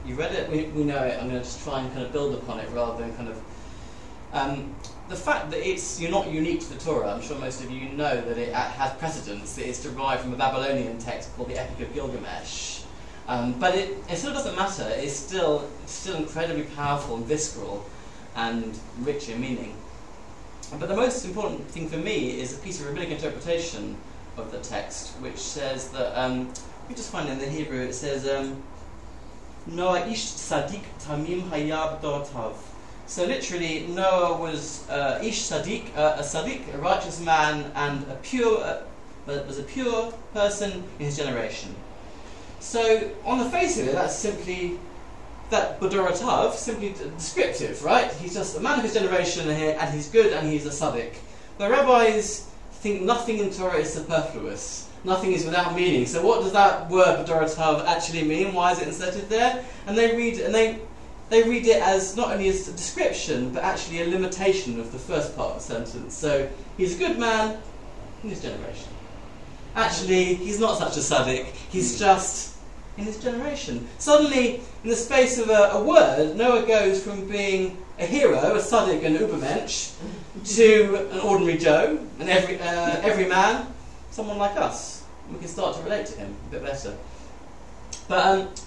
C: You read it, we know it. I'm going to just try and kind of build upon it rather than kind of. The fact that you're not unique to the Torah. I'm sure most of you know that it has precedence. That it's derived from a Babylonian text called the Epic of Gilgamesh. But it sort of doesn't matter. It's still incredibly powerful and visceral and rich in meaning. But the most important thing for me is a piece of rabbinic interpretation of the text, which says that, we just find in the Hebrew, it says, Noah ish tzaddik tamim haya b'dorotav. So literally, Noah was ish tzaddik, a tzaddik, a righteous man, and was a pure person in his generation. So, on the face of it, that's simply, that b'dorotav, simply descriptive, right? He's just a man of his generation, and he's good, and he's a tzaddik. The rabbis think nothing in Torah is superfluous. Nothing is without meaning. So what does that word Doratav actually mean? Why is it inserted there? And they read it as not only as a description, but actually a limitation of the first part of the sentence. So he's a good man in his generation. Actually, he's not such a tzaddik. He's just in his generation. Suddenly, in the space of a word, Noah goes from being a hero, a tzaddik, an ubermensch, to an ordinary Joe, an every man, someone like us. We can start to relate to him a bit better. But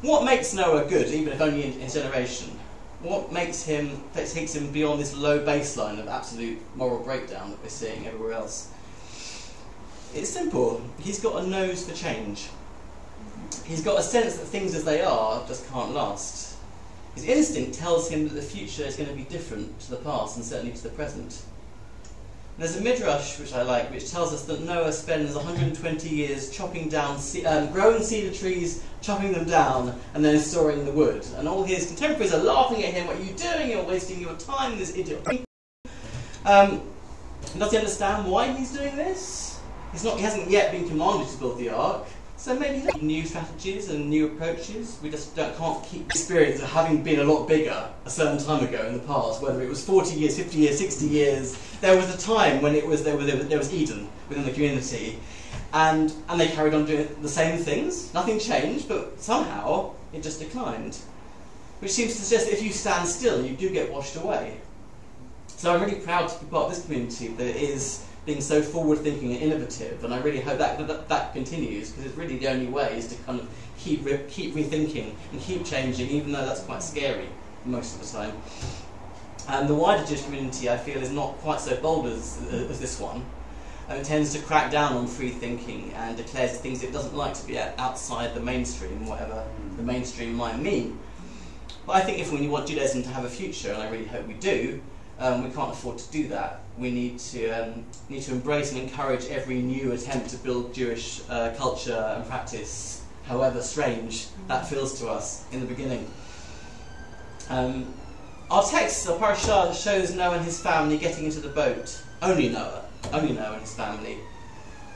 C: what makes Noah good, even if only in his generation? What takes him beyond this low baseline of absolute moral breakdown that we're seeing everywhere else? It's simple. He's got a nose for change. He's got a sense that things as they are just can't last. His instinct tells him that the future is going to be different to the past and certainly to the present. And there's a midrash which I like, which tells us that Noah spends 120 years chopping down, growing cedar trees, chopping them down, and then storing the wood. And all his contemporaries are laughing at him. What are you doing? You're wasting your time, this idiot. Does he understand why he's doing this? He hasn't yet been commanded to build the ark, so maybe he has new strategies and new approaches. We just can't keep the experience of having been a lot bigger a certain time ago in the past, whether it was 40 years, 50 years, 60 years. There was a time when there was Eden within the community, and they carried on doing the same things. Nothing changed, but somehow it just declined, which seems to suggest that if you stand still, you do get washed away. So I'm really proud to be part of this community that is being so forward-thinking and innovative, and I really hope that continues, because it's really the only way is to kind of keep rethinking and keep changing, even though that's quite scary most of the time. And the wider Jewish community, I feel, is not quite so bold as this one. It tends to crack down on free thinking and declares things it doesn't like to be outside the mainstream, whatever the mainstream might mean. But I think if we want Judaism to have a future, and I really hope we do, we can't afford to do that. We need to embrace and encourage every new attempt to build Jewish culture and practice, however strange that feels to us in the beginning. Our text, our parashah, shows Noah and his family getting into the boat. Only Noah and his family.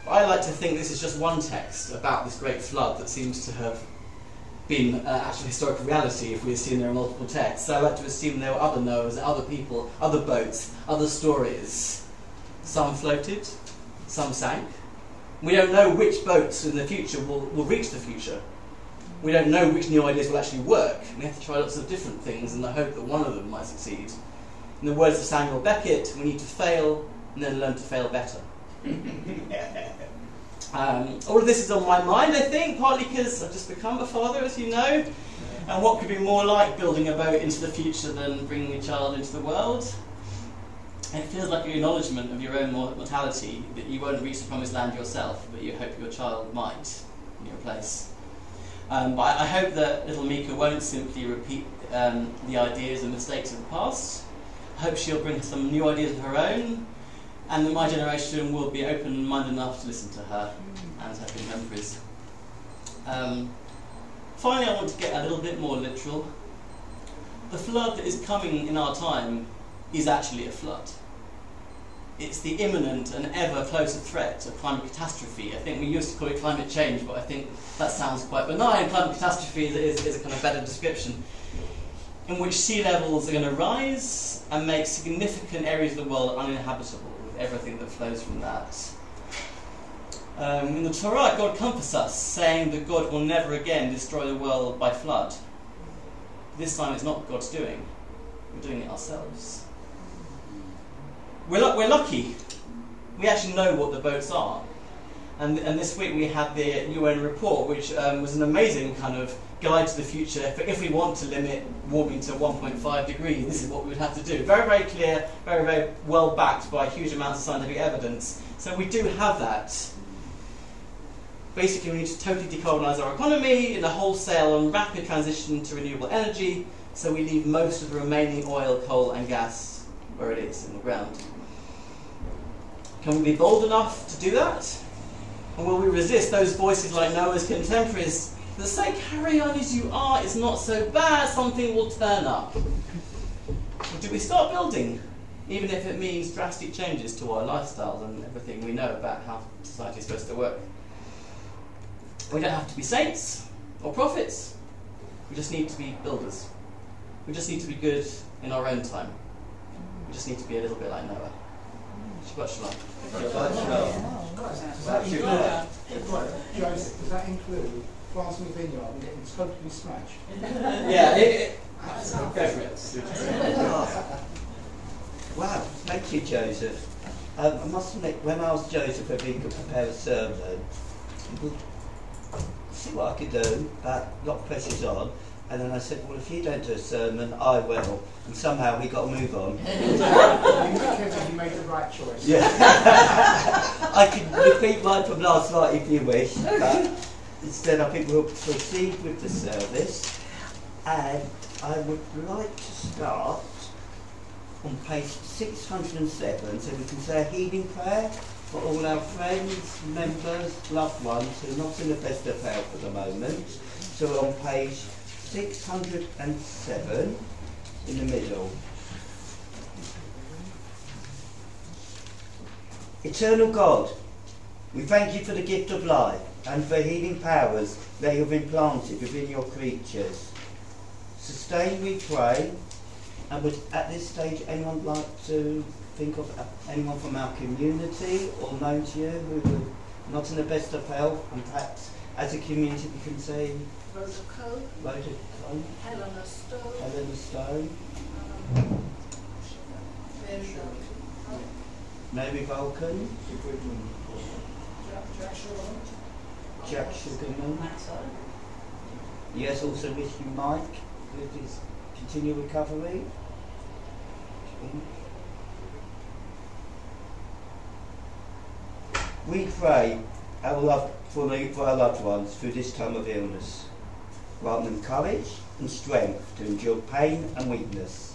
C: But I like to think this is just one text about this great flood that seems to have been actual historical reality if we assume there are multiple texts. So I like to assume there were other Noahs, other people, other boats, other stories. Some floated, some sank. We don't know which boats in the future will reach the future. We don't know which new ideas will actually work. We have to try lots of different things in the hope that one of them might succeed. In the words of Samuel Beckett, we need to fail and then learn to fail better. All of this is on my mind, I think, partly because I've just become a father, as you know, and what could be more like building a boat into the future than bringing a child into the world? It feels like an acknowledgement of your own mortality, that you won't reach the promised land yourself, but you hope your child might in your place. But I hope that little Mika won't simply repeat the ideas and mistakes of the past. I hope she'll bring some new ideas of her own, and that my generation will be open-minded enough to listen to her and her contemporaries. Finally, I want to get a little bit more literal. The flood that is coming in our time is actually a flood. It's the imminent and ever closer threat of climate catastrophe. I think we used to call it climate change, but I think that sounds quite benign. Climate catastrophe is a kind of better description, in which sea levels are going to rise and make significant areas of the world uninhabitable, with everything that flows from that. In the Torah, God comforts us, saying that God will never again destroy the world by flood. This time it's not God's doing. We're doing it ourselves. We're lucky. We actually know what the boats are. And this week we had the UN report, which was an amazing kind of guide to the future. If we want to limit warming to 1.5 degrees, this is what we would have to do. Very, very clear, very, very well backed by huge amounts of scientific evidence. So we do have that. Basically, we need to totally decarbonise our economy in a wholesale and rapid transition to renewable energy, so we leave most of the remaining oil, coal and gas where it is, in the ground. Can we be bold enough to do that? And will we resist those voices like Noah's contemporaries that say, carry on as you are, it's not so bad, something will turn up? Or do we start building, even if it means drastic changes to our lifestyles and everything we know about how society is supposed to work? We don't have to be saints or prophets. We just need to be builders. We just need to be good in our own time. We just need to be a little bit like Noah. Shabbat shalom.
E: Joseph, does that include planting a vineyard and getting totally smashed?
C: Yeah, go for it.
D: Wow, thank you, Joseph. I must admit, when I asked Joseph if he could prepare a sermon, see what I could do, a lot of pressure's on, and then I said, well, if you don't do a sermon, I will. And somehow we got to move on.
E: You made the right choice.
D: Yeah. I can repeat mine from last night if you wish, but instead I think we'll proceed with the service. And I would like to start on page 607, so we can say a healing prayer for all our friends, members, loved ones who are not in the best of health at the moment. So we're on page 607 in the middle. Eternal God, we thank you for the gift of life and for healing powers that you have implanted within your creatures. Sustain, we pray. And would at this stage anyone like to think of anyone from our community or known to you who are not in the best of health, and perhaps as a community we can say
A: Rhoda Coe, Helena Stone,
D: Mary Vulcan, Jack Sugarman. Yes, also wish you Mike with his continued recovery. We pray for our loved ones through this time of illness. Grant them courage and strength to endure pain and weakness.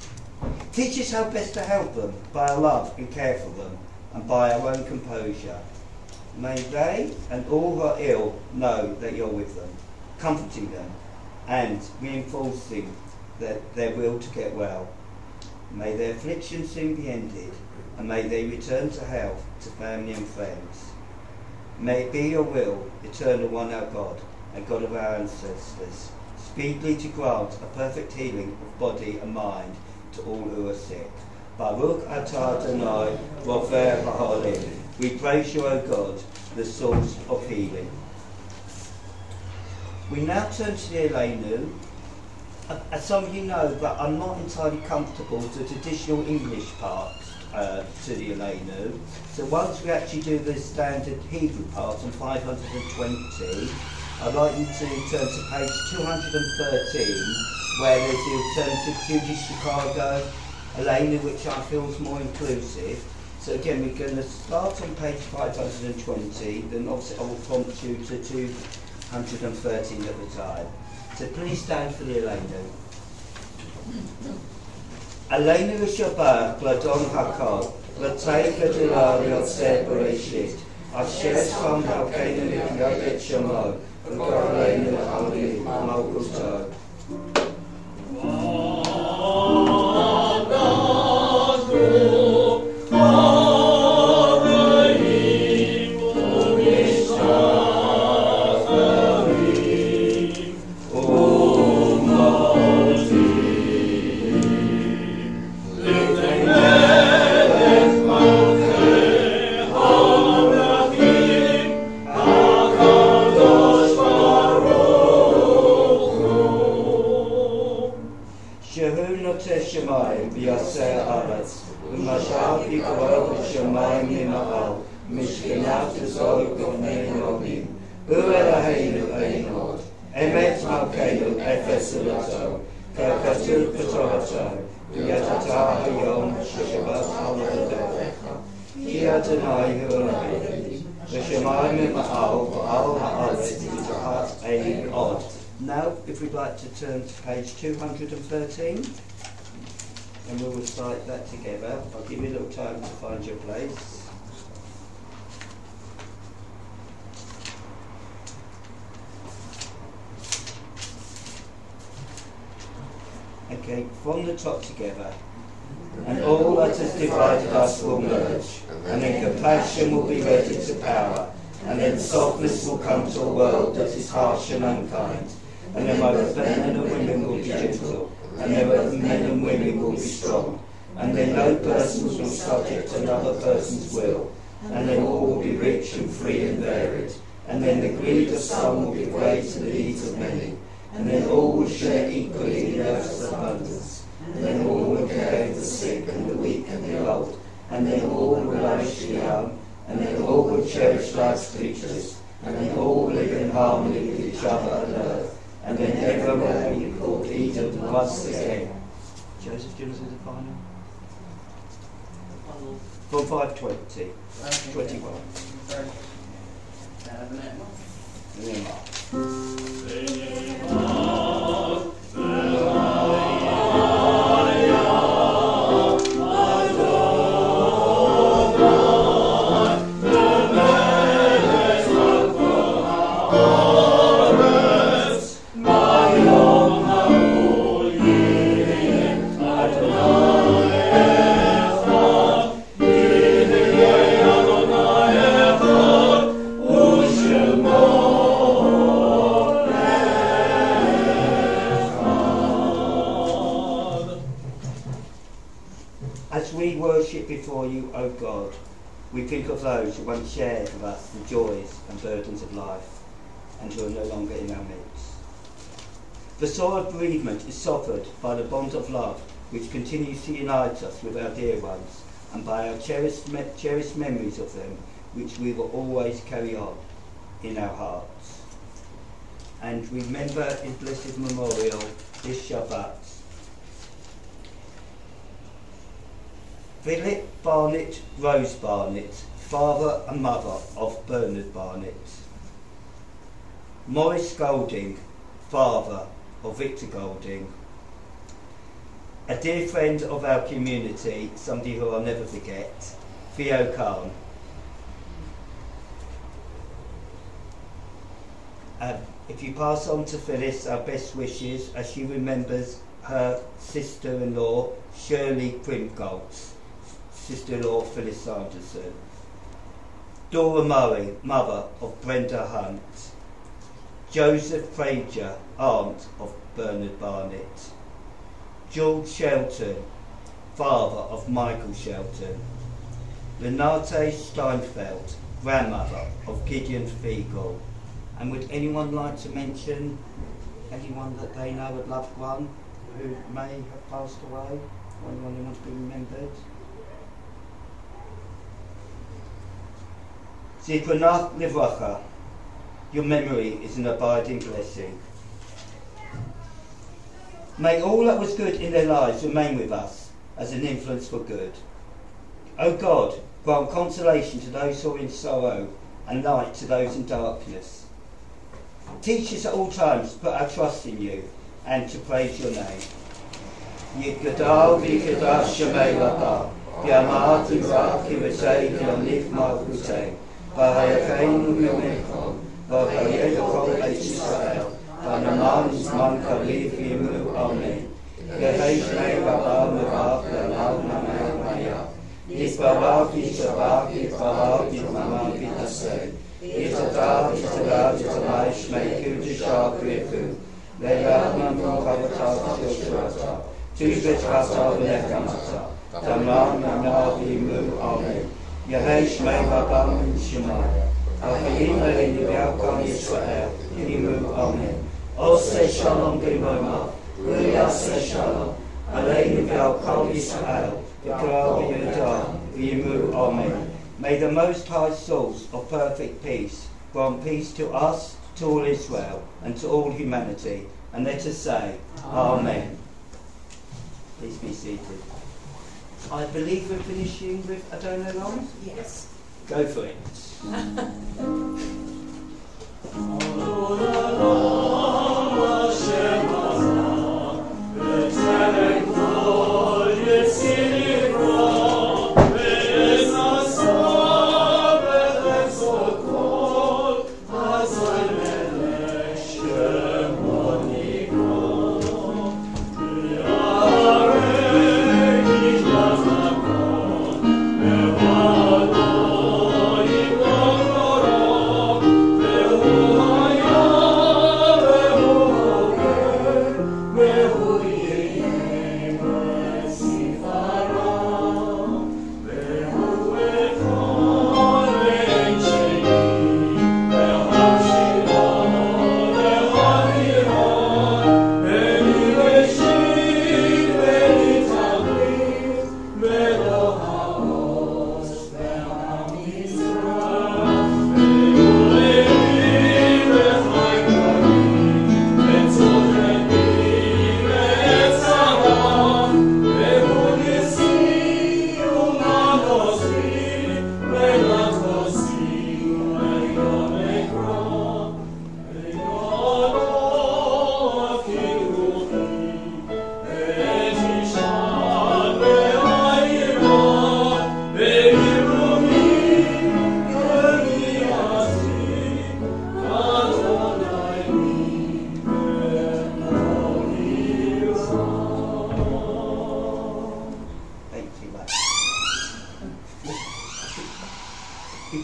D: Teach us how best to help them by our love and care for them, and by our own composure. May they and all who are ill know that you're with them, comforting them and reinforcing their will to get well. May their affliction soon be ended, and may they return to health, to family and friends. May it be your will, eternal one our God, and God of our ancestors, speedily to grant a perfect healing of body and mind to all who are sick. Baruch atah Adonai, Rofer ha'olim. We praise you, O God, the source of healing. We now turn to the Elenu. As some of you know, but I'm not entirely comfortable with the traditional English part to the Elenu. So once we actually do the standard Hebrew part on 520, I'd like you to turn to page 213, where there's the alternative Jewish Chicago Elenu, which I feel is more inclusive. So again, we're going to start on page 520, then obviously I will prompt you to 213 at the time. So please stand for the Elenu. Elenu Shabbat, Gladon Hakol, Latei Gadila Yotzeh Bereshit, Asher Sam Halkeinu Yabet Shemo, Ugarleinu Ali Malkuto. Now, if we'd like to turn to page 213, and we'll recite that together. I'll give you a little time to find your place. Okay, from the top together. And all that has divided us will merge, and in compassion will be ready to power. And then softness will come to a world that is harsh and unkind. And then both men and women will be gentle. And then men and women will be strong. And then no person will be subject to another person's will. And then all will be rich and free and varied. And then the greed of some will give way to the needs of many. And then all will share equally in earth's abundance. And then all will care for the sick and the weak and the old. And then all will nourish the young. And then all will cherish life's creatures. And then all will live in harmony with each other on earth. And then evermore will be called Eden once again. Joseph, do you want to do the final? From 520, 21. And then Mark. Before you, O God, we think of those who once shared with us the joys and burdens of life and who are no longer in our midst. The sorrow of bereavement is softened by the bond of love which continues to unite us with our dear ones and by our cherished memories of them which we will always carry on in our hearts. And remember in blessed memorial this Shabbat Philip Barnett, Rose Barnett, father and mother of Bernard Barnett. Maurice Golding, father of Victor Golding. A dear friend of our community, somebody who I'll never forget, Theo Khan. If you pass on to Phyllis our best wishes as she remembers her sister-in-law, Shirley Primgoltz. Sister-in-law Phyllis Sanderson. Dora Murray, mother of Brenda Hunt. Joseph Fraser, aunt of Bernard Barnett. George Shelton, father of Michael Shelton. Renate Steinfeld, grandmother of Gideon Fiegel. And would anyone like to mention anyone that they know, a loved one who may have passed away? Or anyone who wants to be remembered? Zikranach Livracha, your memory is an abiding blessing. May all that was good in their lives remain with us as an influence for good. O God, grant consolation to those who are in sorrow and light to those in darkness. Teach us at all times to put our trust in you and to praise your name. Yikadal v'yikadal shemei laka, v'yamar tivach k'v'tei v'yamlik malkutei. V'hayakeinu v'yomechon, v'hayedachol et Yisrael, v'naman zman kariv v'yimu amen. Yehei shnei rabba mevach v'amal namel maya. Yisbarach yishabach yitbarach yitmamam v'tasei. Yitadav yitadav yitamai shmei kudishah krifu. Le'yadman v'chavatav shilshurata. Tuv'etrata v'nekamata. Tamam namel v'yimu amen. Yehei shmei rabam shemaya. Ahayim aleinu v'yalkam Yisrael. Yimu amen. Oseh shalom b'moma. Yaseh shalom. Aleinu v'yalkam Yisrael. V'kral v'yedah. Yimu amen. May the Most High source of perfect peace grant peace to us, to all Israel, and to all humanity. And let us say, Amen. Please be seated. I believe we're finishing with Adonai Long?
I: Yes.
D: Go for it.
G: Amen.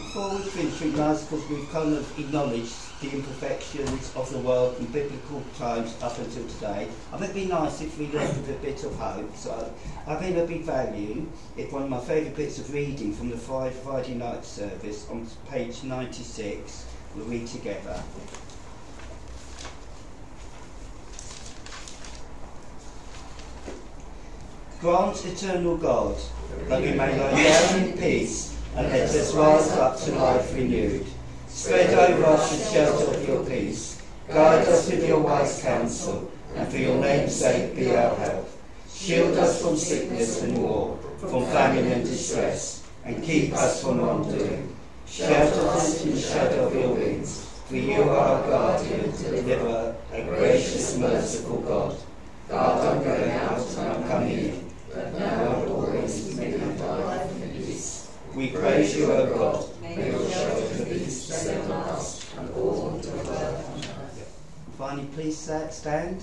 D: before we finish, it's nice because we've kind of acknowledged the imperfections of the world from biblical times up until today. I think it'd be nice if we left with a bit of hope. So I think it'd be value if one of my favourite bits of reading from the Friday night service on page 96, we'll read together. Grant, eternal God, that we may lie down in peace and let us rise up to life renewed. Spread over us the shelter of your peace. Guide us with your wise counsel, and for your name's sake be our help. Shield us from sickness and war, from famine and distress, and keep us from wrongdoing. Shelter us in the shadow of your wings, for you are our guardian, deliverer, a gracious, merciful God. Guard our going out and our coming in, but now and always may we have life and peace. We praise you, O God. May your shelter of peace descend on us and all the world. Finally, please stand.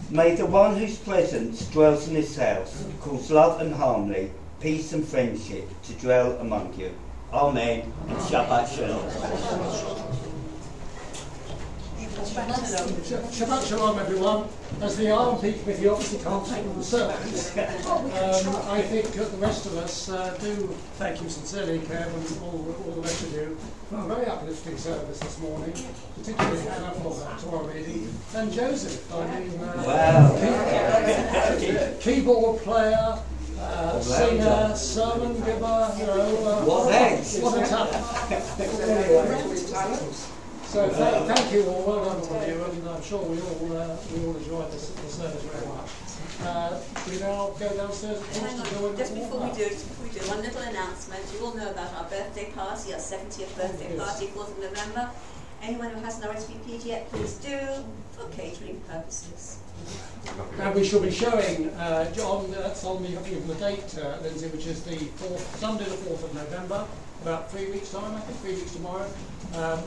D: May the one whose presence dwells in this house cause love and harmony, peace and friendship to dwell among you. Amen and Shabbat Shalom.
J: Shabbat Shalom, everyone. As the R&P committee obviously can't take the service, I think that the rest of us do thank you sincerely, Kev, and all the rest of you, for a very uplifting service this morning, particularly Anna for her Torah reading, and Joseph. I mean, keyboard player, singer, sermon giver, what a talent. So thank you all, well done all of you, and I'm sure we all enjoyed the service very much. We now go downstairs of course to join
H: just before we do, one little announcement. You all know about our birthday party, our 70th birthday party, 4th of November. Anyone who hasn't RSVP'd yet, please do, for catering purposes.
J: And we shall be showing, John, that's on the date, Lindsay, which is the Sunday the 4th of November, about 3 weeks' time, I think, 3 weeks tomorrow,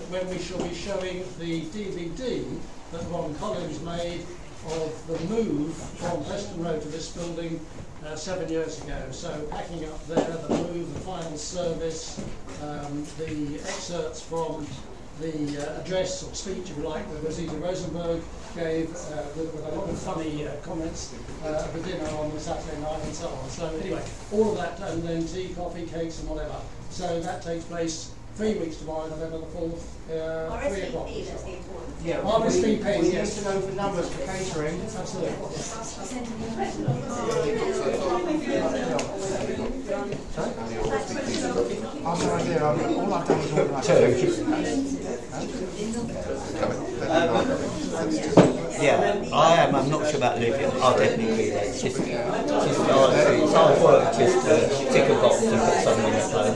J: when we shall be showing the DVD that Ron Collins made of the move from Preston Road to this building 7 years ago. So packing up there, the move, the final service, the excerpts from the address or speech, if you like, that Rosita Rosenberg gave with a lot of funny comments at the dinner on the Saturday night and so on. So anyway, all of that, and then tea, coffee, cakes and whatever. So that takes place 3 weeks tomorrow, November the 4th, 3 o'clock.
E: Yeah,
J: RSVP,
E: we
J: yes.
E: need to know the numbers for catering.
J: Absolutely.
E: I've no idea. All I've done is
D: Yeah, I am. I'm not sure about Olivia. I'll definitely be there. It's hard work just to tick a box and put something in the phone.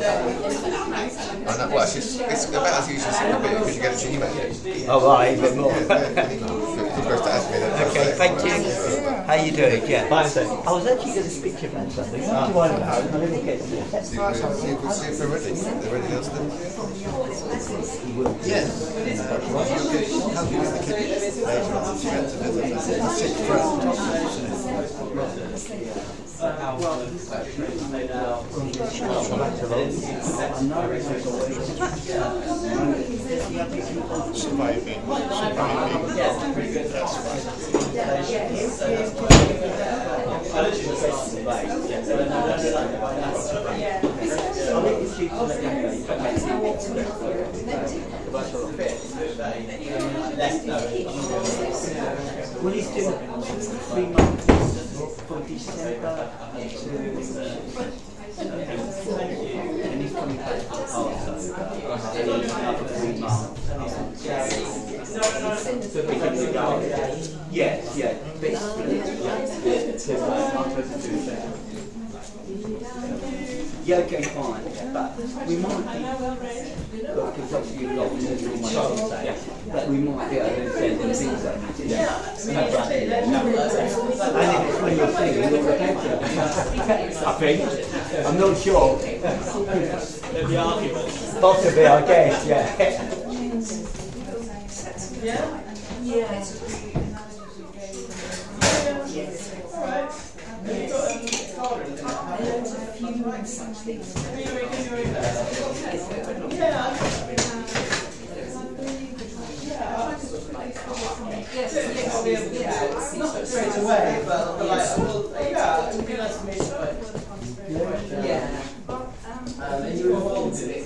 F: I know, well, it's about as usual as it can be because you get it to email.
D: Oh, right, even more.
F: Okay,
D: thank you. How you doing? Yeah. Fine, I was actually going to speak to you about something. What do you want about? I didn't get to it.
F: See if they're ready. They're ready now, still? Yes. Surviving.
D: Well, he's doing 3 months from December and he's coming back to Passover. 3 months. Yes, yeah. Yeah, okay, fine. But we might be, because obviously you're locked into all my contacts, but we might be able to send them things over to you. And it's when you're singing, you're protected. I think. I'm not sure.
C: There'll be arguments.
D: Possibly, I guess, yeah.
B: A few doing such things.
C: Yes. Not straight away, but like, well, yeah, it would be nice to meet you.
B: Yeah.
C: And you were involved in it.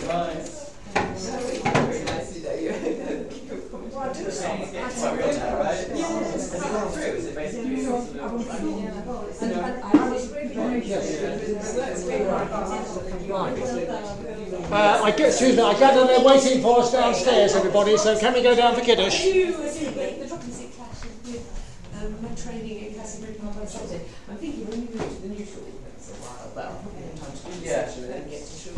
C: Right.
B: Well, I do
C: It's quite real now, right? Has it gone through? Is it basically sort of
J: I gather they're waiting for us downstairs, everybody, so can we go down for Kiddush?
B: The drop and sit clashes with my training in classic Greek and Sunday. I'm thinking when you move to the new school, it's a while, but I'll probably have time to do the session and then get to shul.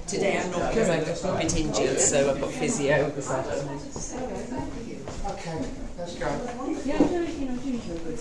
B: Today I'm not because I'm a bit injured, so I've got physio this afternoon.
E: Okay, let's go.
B: Yeah, I'm doing, doing good.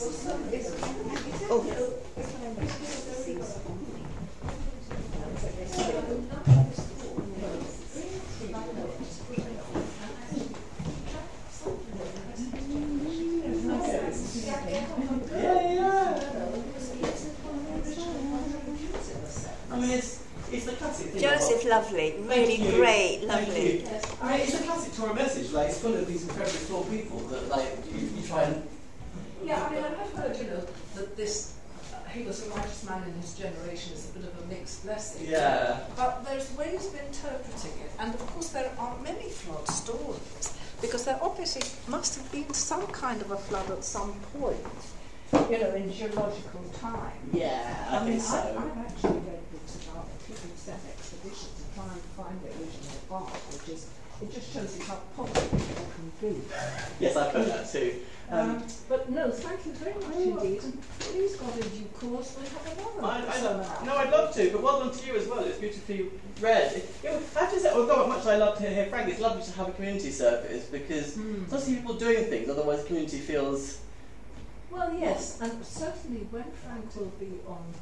C: I mean, it's the classic thing.
H: Joseph, lovely, really great, lovely.
C: I mean, it's a classic Torah message. Like, it's full of these incredibly flawed people that, like, you try and.
A: Yeah, I mean, I've heard, that this, he was the righteous man in his generation is a bit of a mixed blessing.
C: Yeah.
A: But there's ways of interpreting it, and of course there are many flood stories, because there obviously must have been some kind of a flood at some point, in geological time.
C: Yeah, I think so.
A: I've actually read books about people who sent expeditions to try and find the original bark, which is, it just shows you how popular people can be.
C: Yes, I've heard that too.
A: But no, thank you very much indeed, and please God in due course we'll have another sermon.
C: No, I'd love to, but well done to you as well. It's beautifully read. I have to say, although how much I love to hear Frank, it's lovely to have a community service because sometimes people doing things, otherwise the community feels.
A: Well, yes, and certainly when Frank will be on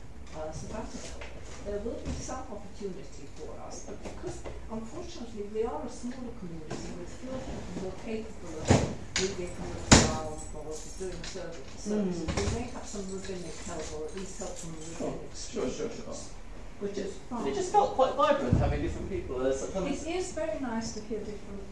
A: sabbatical, there will be some opportunity for us, but because unfortunately we are a smaller community with fewer people who are capable of reading from the Bible or doing services, we may have some rabbinic help or at least help from the rabbinic
C: Sure.
A: which is fun.
C: It just felt quite vibrant having different people.
A: It is very nice to hear different